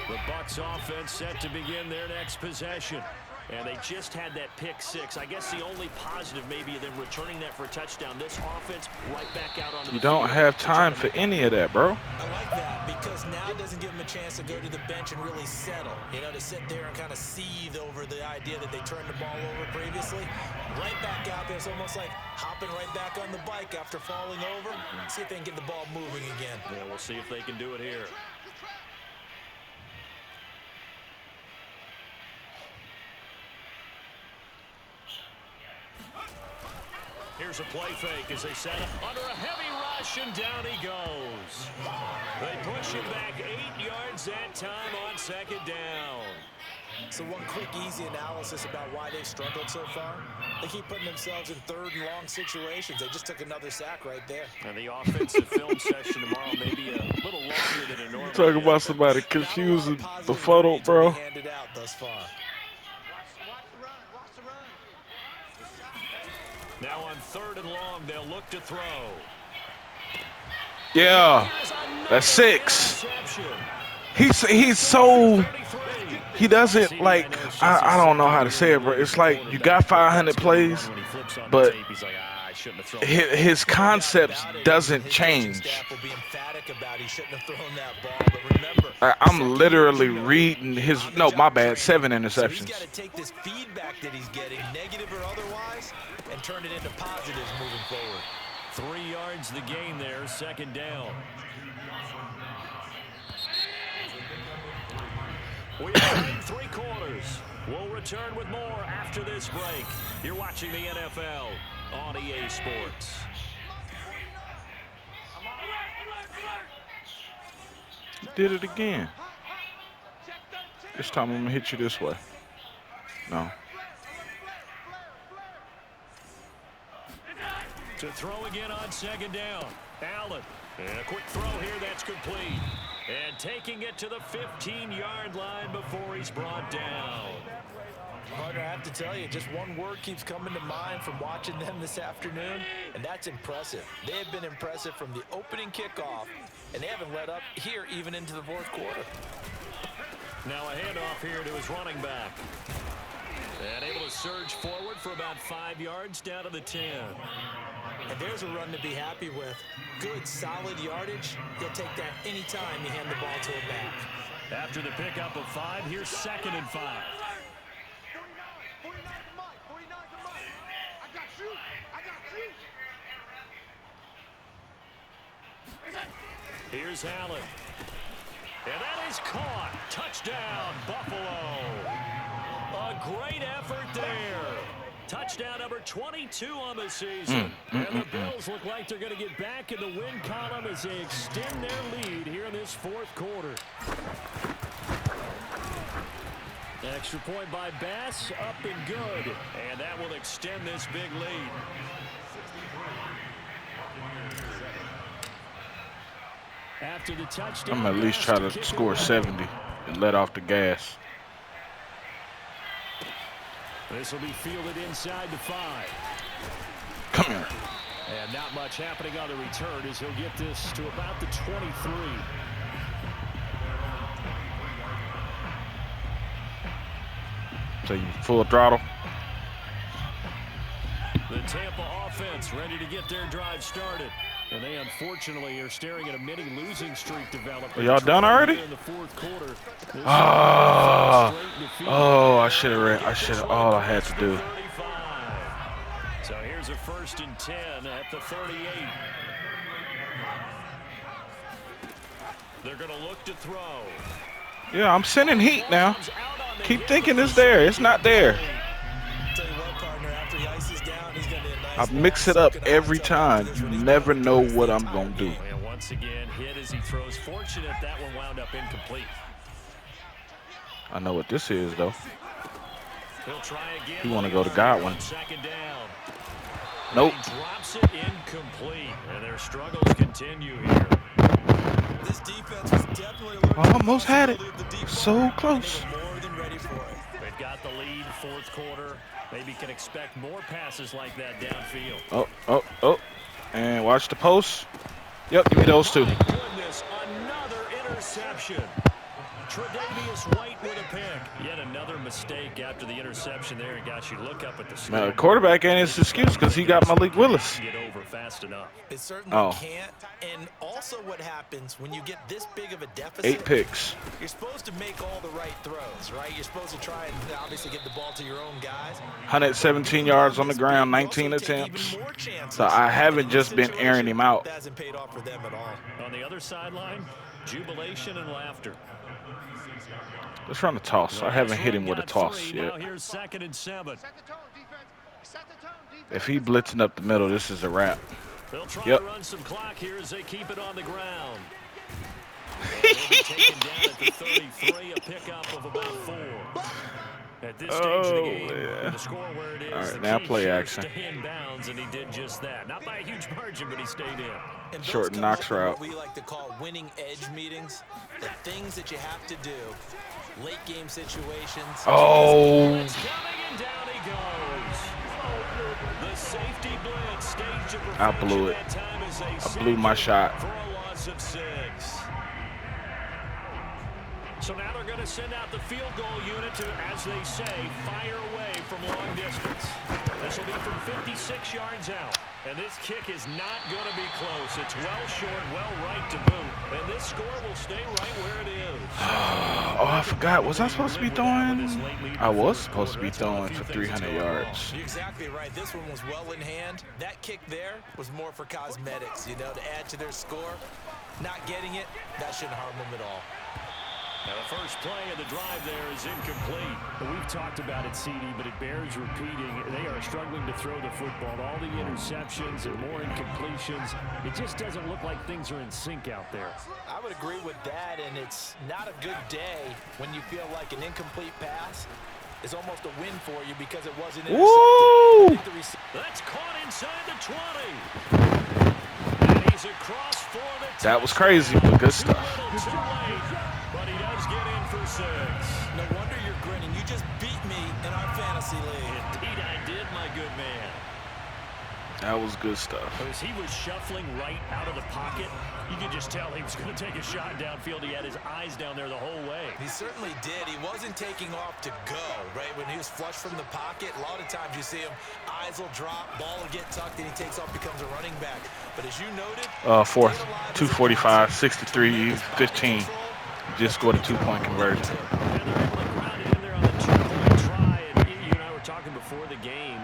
Speaker 4: The Bucs offense set to begin their next possession. And they just had that pick six. I guess the only positive maybe of them returning that for a touchdown. This offense right back out on the
Speaker 1: You don't have time for any of that, bro.
Speaker 5: I like that because now it doesn't give them a chance to go to the bench and really settle. You know, to sit there and kind of seethe over the idea that they turned the ball over previously. Right back out there. It's almost like hopping right back on the bike after falling over. See if they can get the ball moving again.
Speaker 4: Yeah, we'll see if they can do it here. Here's a play fake as they set up under a heavy rush, and down he goes. They push him back 8 yards that time on second down.
Speaker 5: So one quick, easy analysis about why they've struggled so far. They keep putting themselves in third and long situations. They just took another sack right there.
Speaker 4: And the offensive film session tomorrow may be a little longer than it normally
Speaker 1: Talking about somebody confusing the photo, bro.
Speaker 5: Handed out thus far.
Speaker 4: Now on third and long, they'll look to throw.
Speaker 1: Yeah, that's 6. He's so, he doesn't like, I don't know how to say it, bro. It's like you got 500 plays, but his concepts doesn't change. I'm literally reading his, no, my bad, 7 interceptions.
Speaker 5: He's got to take this feedback that he's getting, negative or otherwise, and turn it into positives moving forward.
Speaker 4: 3 yards the gain there, second down. We are in 3 quarters. We'll return with more after this break. You're watching the NFL on EA Sports.
Speaker 1: Did it again. This time I'm gonna hit you this way. No.
Speaker 4: To throw again on second down. Allen. And a quick throw here that's complete. And taking it to the 15-yard line before he's brought down.
Speaker 5: Partner, I have to tell you, just one word keeps coming to mind from watching them this afternoon, and that's impressive. They have been impressive from the opening kickoff, and they haven't let up here even into the fourth quarter.
Speaker 4: Now a handoff here to his running back. And able to surge forward for about 5 yards down to the 10.
Speaker 5: And there's a run to be happy with. Good, solid yardage. He'll take that anytime you hand the ball to a back.
Speaker 4: After the pickup of 5, here's 2nd and 5. Here's Allen. And that is caught. Touchdown, Buffalo. A great effort there. Touchdown number 22 on the season. And the Bills look like they're going to get back in the win column as they extend their lead here in this fourth quarter. Extra point by Bass, up and good. And that will extend this big lead. After the touchdown,
Speaker 1: I'm gonna at least try to score 70 and let off the gas.
Speaker 4: This will be fielded inside the 5.
Speaker 1: Come here.
Speaker 4: And not much happening on the return as he'll get this to about the 23.
Speaker 1: So you full throttle.
Speaker 4: The Tampa offense ready to get their drive started. And they unfortunately are staring at a mini losing streak developing.
Speaker 1: Are y'all done already?
Speaker 4: In the fourth quarter.
Speaker 1: Oh, I should have. All I had to do.
Speaker 4: So here's a 1st and 10 at the 38. They're going to look to throw.
Speaker 1: Yeah, I'm sending heat now. Keep thinking it's there. It's not there. I mix it up every time. You never know what I'm going to do.
Speaker 4: And once again, hit as he throws. Fortunate that one wound up incomplete.
Speaker 1: I know what this is, though.
Speaker 4: He'll try again.
Speaker 1: You want to go to Godwin.
Speaker 4: 2nd down.
Speaker 1: Nope.
Speaker 4: He drops it incomplete. And their struggles continue here.
Speaker 5: This defense was definitely
Speaker 1: Almost had it. So close.
Speaker 5: more than ready for it.
Speaker 4: They've got the lead, 4th quarter. Maybe can expect more passes like that downfield.
Speaker 1: Oh. And watch the post. Yep, give me those 2.
Speaker 4: My goodness, another interception. Tre'Davious White with a pick. Yet another mistake after the interception there and got you look up at the score.
Speaker 1: Now, the quarterback ain't his excuse because he got Malik Willis.
Speaker 4: Get over fast enough.
Speaker 5: It certainly can't. And also what happens when you get this big of a deficit.
Speaker 1: 8 picks.
Speaker 5: You're supposed to make all the right throws, right? You're supposed to try and obviously get the ball to your own guys.
Speaker 1: 117 yards on the ground, 19 attempts. So I haven't just been airing him out.
Speaker 5: That hasn't paid off for them at all.
Speaker 4: On the other sideline, jubilation and laughter.
Speaker 1: Let's run a toss. I haven't hit him with a toss
Speaker 4: Now
Speaker 1: yet.
Speaker 4: here's 2nd and 7.
Speaker 1: If he blitzing up the middle, this is a wrap.
Speaker 4: They'll try
Speaker 1: Yep.
Speaker 4: to run some clock here as they keep it on the ground. They'll be taken down at the 33, a pickup of about 4. At this stage of the game,
Speaker 1: yeah.
Speaker 4: the score where it is,
Speaker 1: All right,
Speaker 4: the
Speaker 1: now
Speaker 4: key
Speaker 1: play
Speaker 4: here is
Speaker 1: action.
Speaker 4: stay in bounds, and he did just that. Not by a huge margin, but he stayed in.
Speaker 5: And
Speaker 1: Short
Speaker 5: those
Speaker 1: Knox
Speaker 5: come up in
Speaker 1: route.
Speaker 5: what we like to call winning edge meetings. The things that you have to do. Late game situations.
Speaker 1: Oh.
Speaker 4: It's coming, and down he goes. The safety blitz staged to
Speaker 1: I blew it.
Speaker 4: that time as they
Speaker 1: I blew my shot.
Speaker 4: for a loss of 6. So now they're going to send out the field goal unit to, as they say, fire away from long distance. This will be from 56 yards out. And this kick is not going to be close. It's well short, well right to boot. And this score will stay right where it is.
Speaker 1: Oh, I forgot. Was I supposed to be throwing? I was supposed to be throwing for 300 yards.
Speaker 5: You're exactly right. This one was well in hand. That kick there was more for cosmetics, you know, to add to their score. Not getting it, that shouldn't harm them at all.
Speaker 4: Now the first play of the drive there is incomplete.
Speaker 8: We've talked about it, CD, but it bears repeating. They are struggling to throw the football. All the interceptions and more incompletions. It just doesn't look like things are in sync out there.
Speaker 5: I would agree with that, and it's not a good day when you feel like an incomplete pass is almost a win for you because it wasn't intercepted.
Speaker 1: Woo!
Speaker 4: That's caught inside the 20. And he's across for the
Speaker 1: That was crazy, but good stuff.
Speaker 4: too late, but he does get in for 6.
Speaker 5: No wonder you're grinning. You just beat me in our fantasy league.
Speaker 4: Indeed I did, my good man.
Speaker 1: That was good stuff.
Speaker 4: As he was shuffling right out of the pocket, you could just tell he was going to take a shot downfield. He had his eyes down there the whole way.
Speaker 5: He certainly did. He wasn't taking off to go, right? When he was flush from the pocket, a lot of times you see him, eyes will drop, ball will get tucked, and he takes off, becomes a running back. But as you noted,
Speaker 1: Fourth, 245, 63, 15. Just scored a 2-point conversion.
Speaker 4: And they're able to ground it in there on the 2-point try. And you and I were talking before the game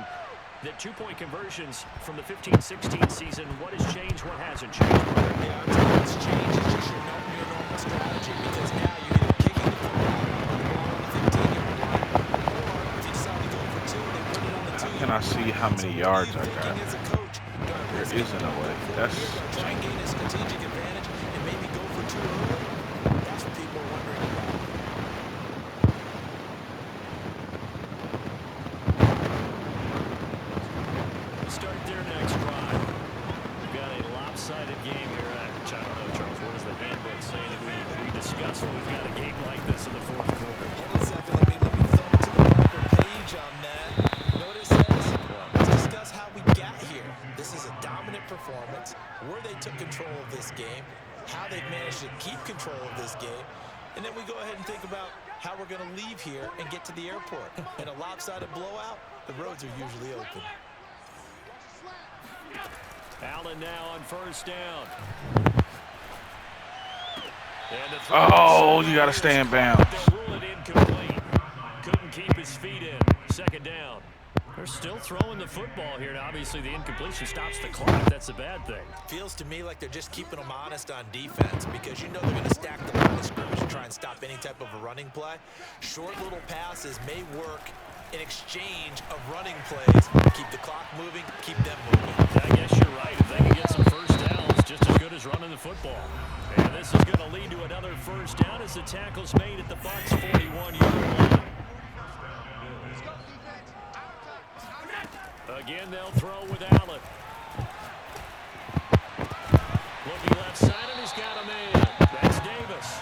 Speaker 4: that 2-point conversions from the 15-16 season, what has changed, what hasn't changed?
Speaker 5: yeah, I'll tell you what's changed. It's just your normal strategy because now you're either kicking the football on the 15-yard line, or if you decide to go for 2, they put it on the 2-yard line.
Speaker 1: Can I see how many yards I got?
Speaker 5: Thinking as a coach,
Speaker 1: There isn't a way. That's
Speaker 5: try and gain a strategic advantage and maybe go for 2 early. That's what people are wondering about.
Speaker 4: Start their next drive. We've got a lopsided game here. I don't know, Charles, what does the handbook say that we discuss when we've got a game like this in the fourth quarter?
Speaker 5: Hold on a second. Let me thumb to the proper page on that. this game. And then we go ahead and think about how we're going to leave here and get to the airport. In a lopsided blowout, the roads are usually open.
Speaker 4: Allen now on first down.
Speaker 1: Oh, you got to stay in bounds.
Speaker 4: They'll rule it incomplete. Couldn't keep his feet in. Second down. They're still throwing the football here, and obviously the incompletion stops the clock. That's a bad thing.
Speaker 5: Feels to me like they're just keeping them honest on defense because you know they're going to stack the line of scrimmage and try and stop any type of a running play. Short little passes may work in exchange of running plays. Keep the clock moving, keep them moving.
Speaker 4: I guess you're right. If they can get some first downs, just as good as running the football. And this is going to lead to another first down as the tackle's made at the Bucs' 41-yard line. Again, they'll throw with Allen. Looking left side, and he's got a man. That's Davis.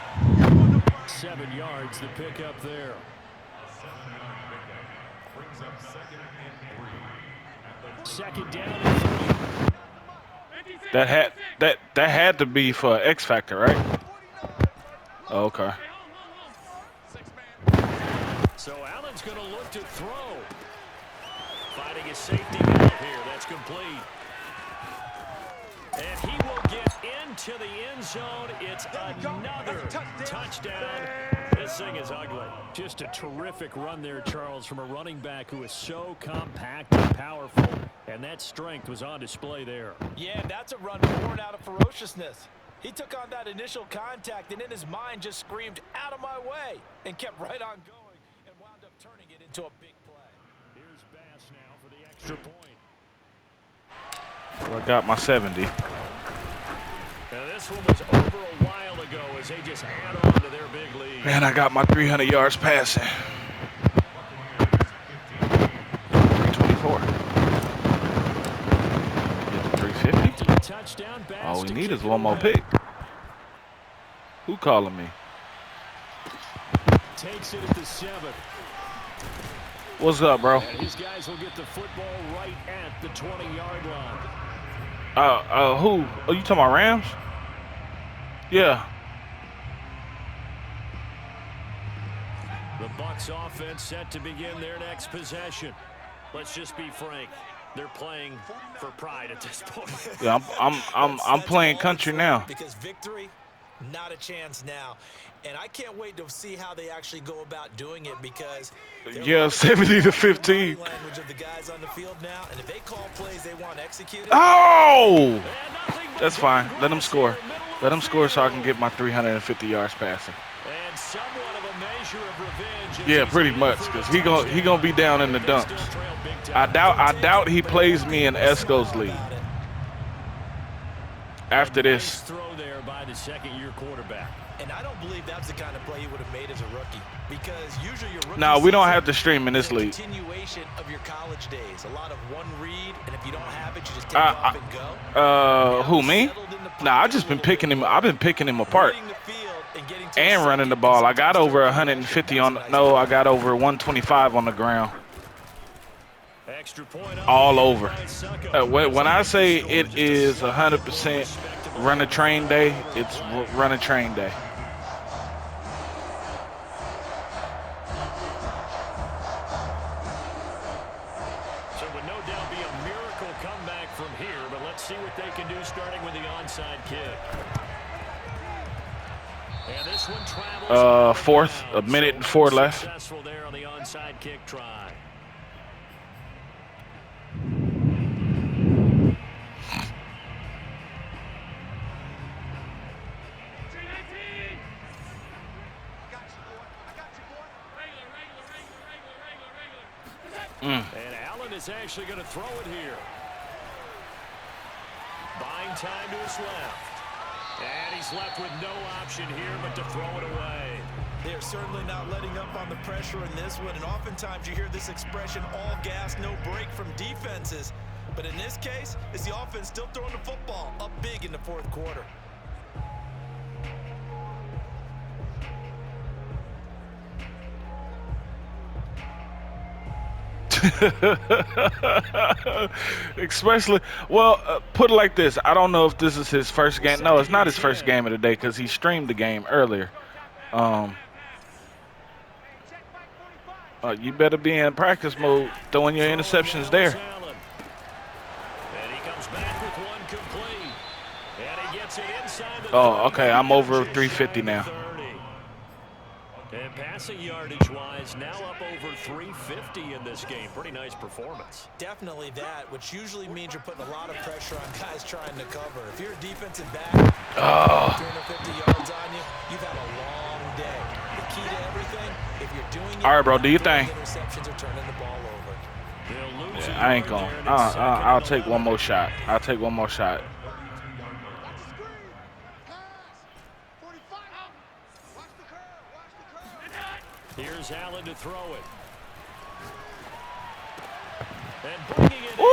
Speaker 4: 7 yards, the pickup there. Second down and 3.
Speaker 1: That had to be for X Factor, right? Oh, okay.
Speaker 4: So Allen's going to look to throw. Finding a safety valve here. That's complete. And he will get into the end zone. It's another touchdown. This thing is ugly. Just a terrific run there, Charles, from a running back who is so compact and powerful. And that strength was on display there.
Speaker 5: Yeah, that's a run born out of ferociousness. He took on that initial contact and in his mind just screamed, "Out of my way," and kept right on going and wound up turning it into a big play.
Speaker 4: Here's Bass now for the extra point.
Speaker 1: Well, I got my 70.
Speaker 4: Now this one was over a while ago as they just add on to their big lead.
Speaker 1: Man, I got my 300 yards passing. 324. Get to 350.
Speaker 4: Touchdown, Bass.
Speaker 1: All we need is one more pick. Who calling me?
Speaker 4: Takes it at the 7.
Speaker 1: What's up, bro?
Speaker 4: And his guys will get the football right at the 20-yard line.
Speaker 1: Who? Oh, you talking about Rams? Yeah.
Speaker 4: The Bucs offense set to begin their next possession. Let's just be frank. They're playing for pride at this point.
Speaker 1: Yeah, I'm playing country now.
Speaker 5: Because victory, not a chance now. And I can't wait to see how they actually go about doing it because
Speaker 1: yeah, 70 to 15.
Speaker 5: Language of the guys on the field now, and if they call plays they want executed.
Speaker 1: Oh! That's fine. Let them score. Let them score so I can get my 350 yards passing.
Speaker 4: And somewhat of a measure of revenge.
Speaker 1: Yeah, pretty much, because he gonna be down in the dumps. I doubt he plays me in Esco's league. After this.
Speaker 4: Throw there by the second-year quarterback.
Speaker 5: And I don't believe that's the kind of play he would have made as a rookie. Because usually your rookie
Speaker 1: No, we don't have to stream in this league.
Speaker 5: Continuation of your college days. A lot of one read, and if you don't have it, you just take off and go.
Speaker 1: Who, me? Nah, I just been picking him. I've been picking him apart. And running the ball. I got over 150 on. No, I got over 125 on the ground. All over. When I say it is 100% run a train day, it's run a train day.
Speaker 4: So it would no doubt be a miracle comeback from here, but let's see what they can do starting with the onside kick. And this one travels
Speaker 1: fourth, a minute and 4 left.
Speaker 4: Successful there on the onside kick try. And Allen is actually going to throw it here. Buying time to his left. And he's left with no option here but to throw it away.
Speaker 5: They're certainly not letting up on the pressure in this one. And oftentimes you hear this expression, all gas, no break from defenses. But in this case, it's the offense still throwing the football up big in the fourth quarter.
Speaker 1: Especially, well, put it like this. I don't know if this is his first game. No, it's not his first game of the day because he streamed the game earlier. Um, you better be in practice mode throwing your interceptions there.
Speaker 4: And he comes back with one complete. And he gets it inside the 30.
Speaker 1: Oh, okay. I'm over
Speaker 4: Just
Speaker 1: 350
Speaker 4: shy of
Speaker 1: now.
Speaker 4: 30. And passing yardage-wise, now up over 350 in this game. Pretty nice performance.
Speaker 5: Definitely that, which usually means you're putting a lot of pressure on guys trying to cover. If you're a defensive back, 250 yards on you, you've had a long day. The key to everything, if you're doing it,
Speaker 1: All right, bro. Do your thing.
Speaker 5: interceptions or turning the ball over.
Speaker 1: Yeah, I ain't going. I'll take one more shot. I'll take one more shot.
Speaker 6: Watch the screen. Pass. 45. Watch the curve. Watch the curve.
Speaker 4: Here's Allen to throw it. And bringing it in.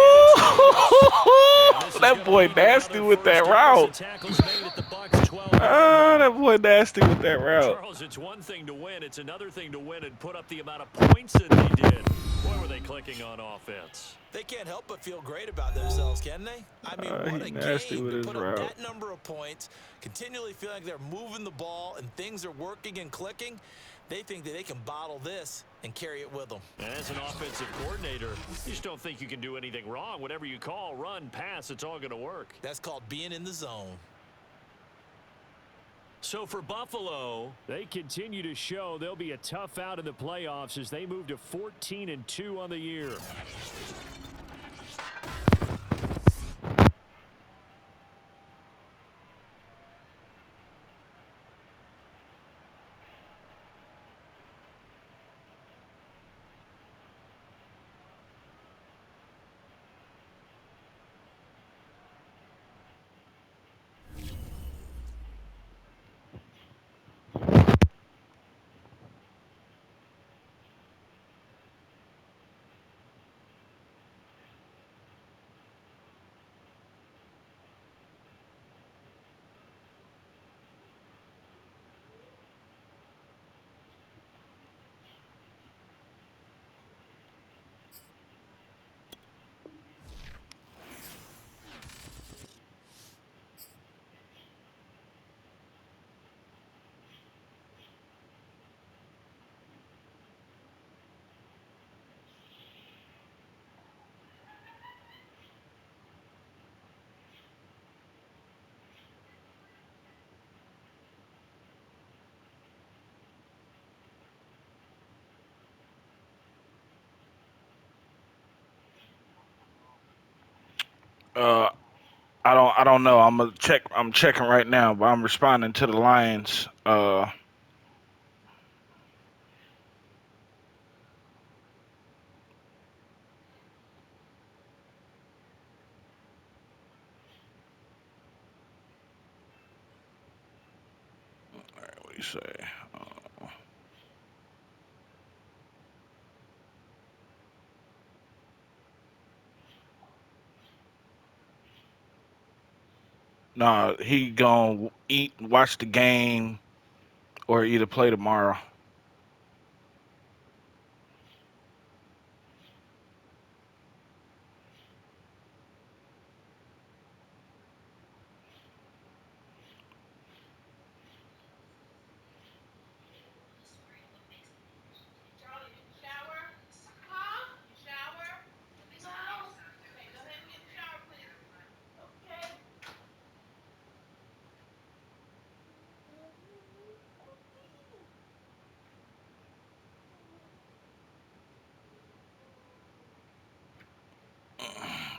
Speaker 1: That boy nasty with that route. That boy nasty with that route.
Speaker 4: Charles, it's one thing to win. It's another thing to win and put up the amount of points that they did. Boy, were they clicking on offense.
Speaker 5: They can't help but feel great about themselves, can they? I mean, what a game to put up that number of points, continually feeling like they're moving the ball and things are working and clicking. They think that they can bottle this and carry it with them.
Speaker 4: And as an offensive coordinator, you just don't think you can do anything wrong. Whatever you call, run, pass, it's all going to work.
Speaker 5: That's called being in the zone.
Speaker 4: So for Buffalo,
Speaker 8: they continue to show they'll be a tough out in the playoffs as they move to 14-2 on the year.
Speaker 1: I don't know. I'm checking right now, but I'm responding to the Lions. What do you say? Nah, he gonna eat, watch the game, or either play tomorrow.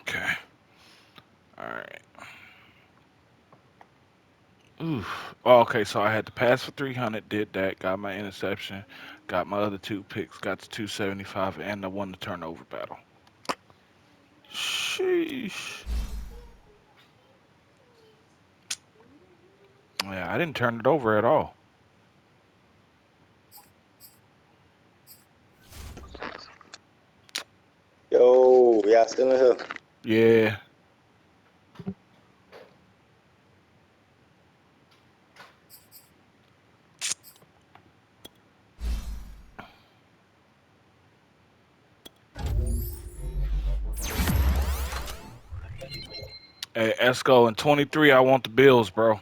Speaker 1: Okay. All right. Oof. Oh, okay, so I had to pass for 300, did that, got my interception, got my other two picks, got to 275, and I won the turnover battle. Sheesh. Yeah, I didn't turn it over at all.
Speaker 9: Yo, y'all still in here?
Speaker 1: Yeah. Hey, Esco, in 23, I want the Bills, bro.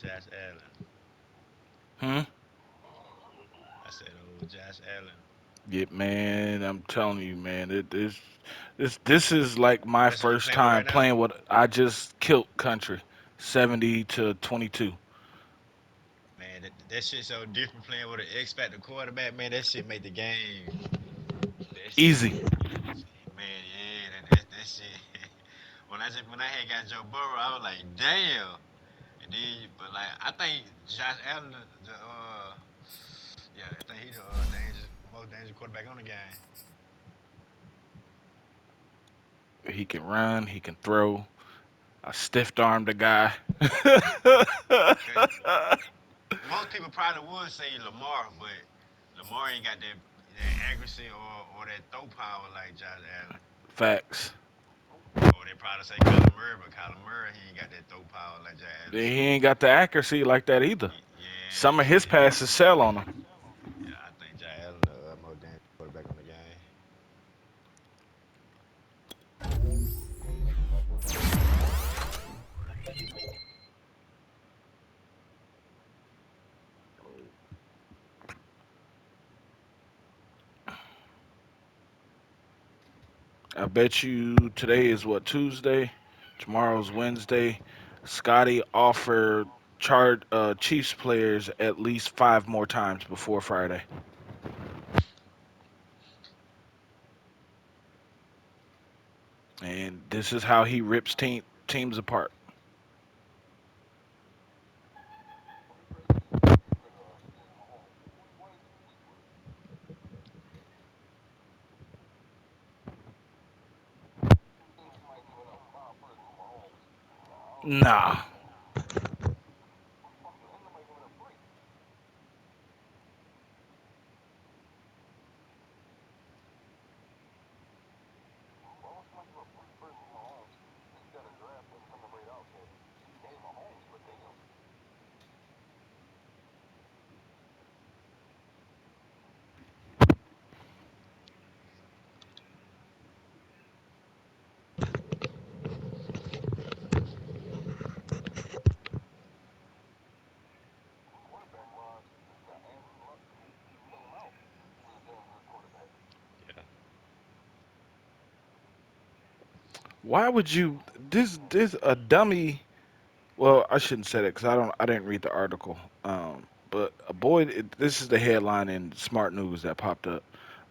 Speaker 3: Josh Allen. Josh Allen.
Speaker 1: Yeah, man, I'm telling you, man, this is like my
Speaker 3: That's who you
Speaker 1: first
Speaker 3: playing with
Speaker 1: time
Speaker 3: right now?
Speaker 1: playing what I just killed country, 70-22,
Speaker 3: Man, that shit so different playing with an X Factor quarterback, man. That shit make the game. That shit,
Speaker 1: easy.
Speaker 3: man, yeah, that shit. When I had got Joe Burrow, I was like, damn. And then, but like, I think Josh Allen, yeah, I think he's the most dangerous quarterback on the game.
Speaker 1: He can run, he can throw. I stiff armed the guy.
Speaker 3: Cause most people probably would say Lamar, but Lamar ain't got that accuracy or that throw power like Josh Allen.
Speaker 1: Facts.
Speaker 3: Or they probably say Kyler Murray, but Kyler Murray he ain't got that throw power like Josh Allen.
Speaker 1: He
Speaker 3: So
Speaker 1: ain't got the accuracy like that either. Some of his
Speaker 3: yeah,
Speaker 1: passes sell on him.
Speaker 3: yeah. I think Josh Allen the most dangerous quarterback on the game.
Speaker 1: I bet you today is what, Tuesday? Tomorrow's Wednesday. Scotty offered Chiefs players at least 5 more times before Friday. And this is how he rips teams apart. Nah.
Speaker 3: Yeah.
Speaker 1: Why would you this a dummy. Well, I shouldn't say that because I didn't read the article. But a boy, this is the headline in Smart News that popped up.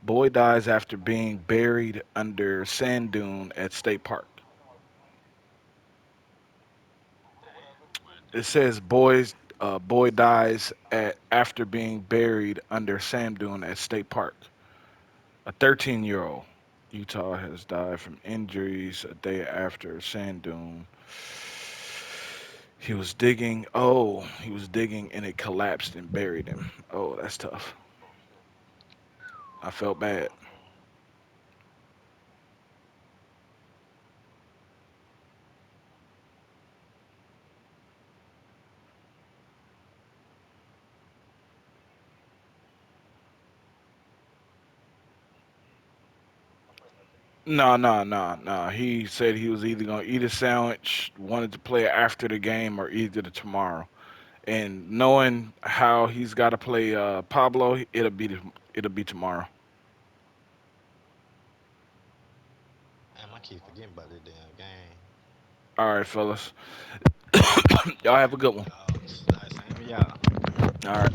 Speaker 1: Boy dies after being buried under sand dune at state park.
Speaker 3: Damn. What
Speaker 1: It
Speaker 3: the?
Speaker 1: says boy dies after being buried under sand dune at state park. A 13-year-old Utah has died from injuries a day after sand dune. He was digging and it collapsed and buried him. Oh, that's tough. I felt bad. No, no, no, no. He said he was either gonna eat a sandwich, wanted to play after the game, or either the tomorrow. And knowing how he's got to play Pablo, it'll be tomorrow.
Speaker 3: Damn, I keep forgetting about this damn game.
Speaker 1: All right, fellas. Y'all have a good one.
Speaker 3: All right, same with y'all.
Speaker 1: All right.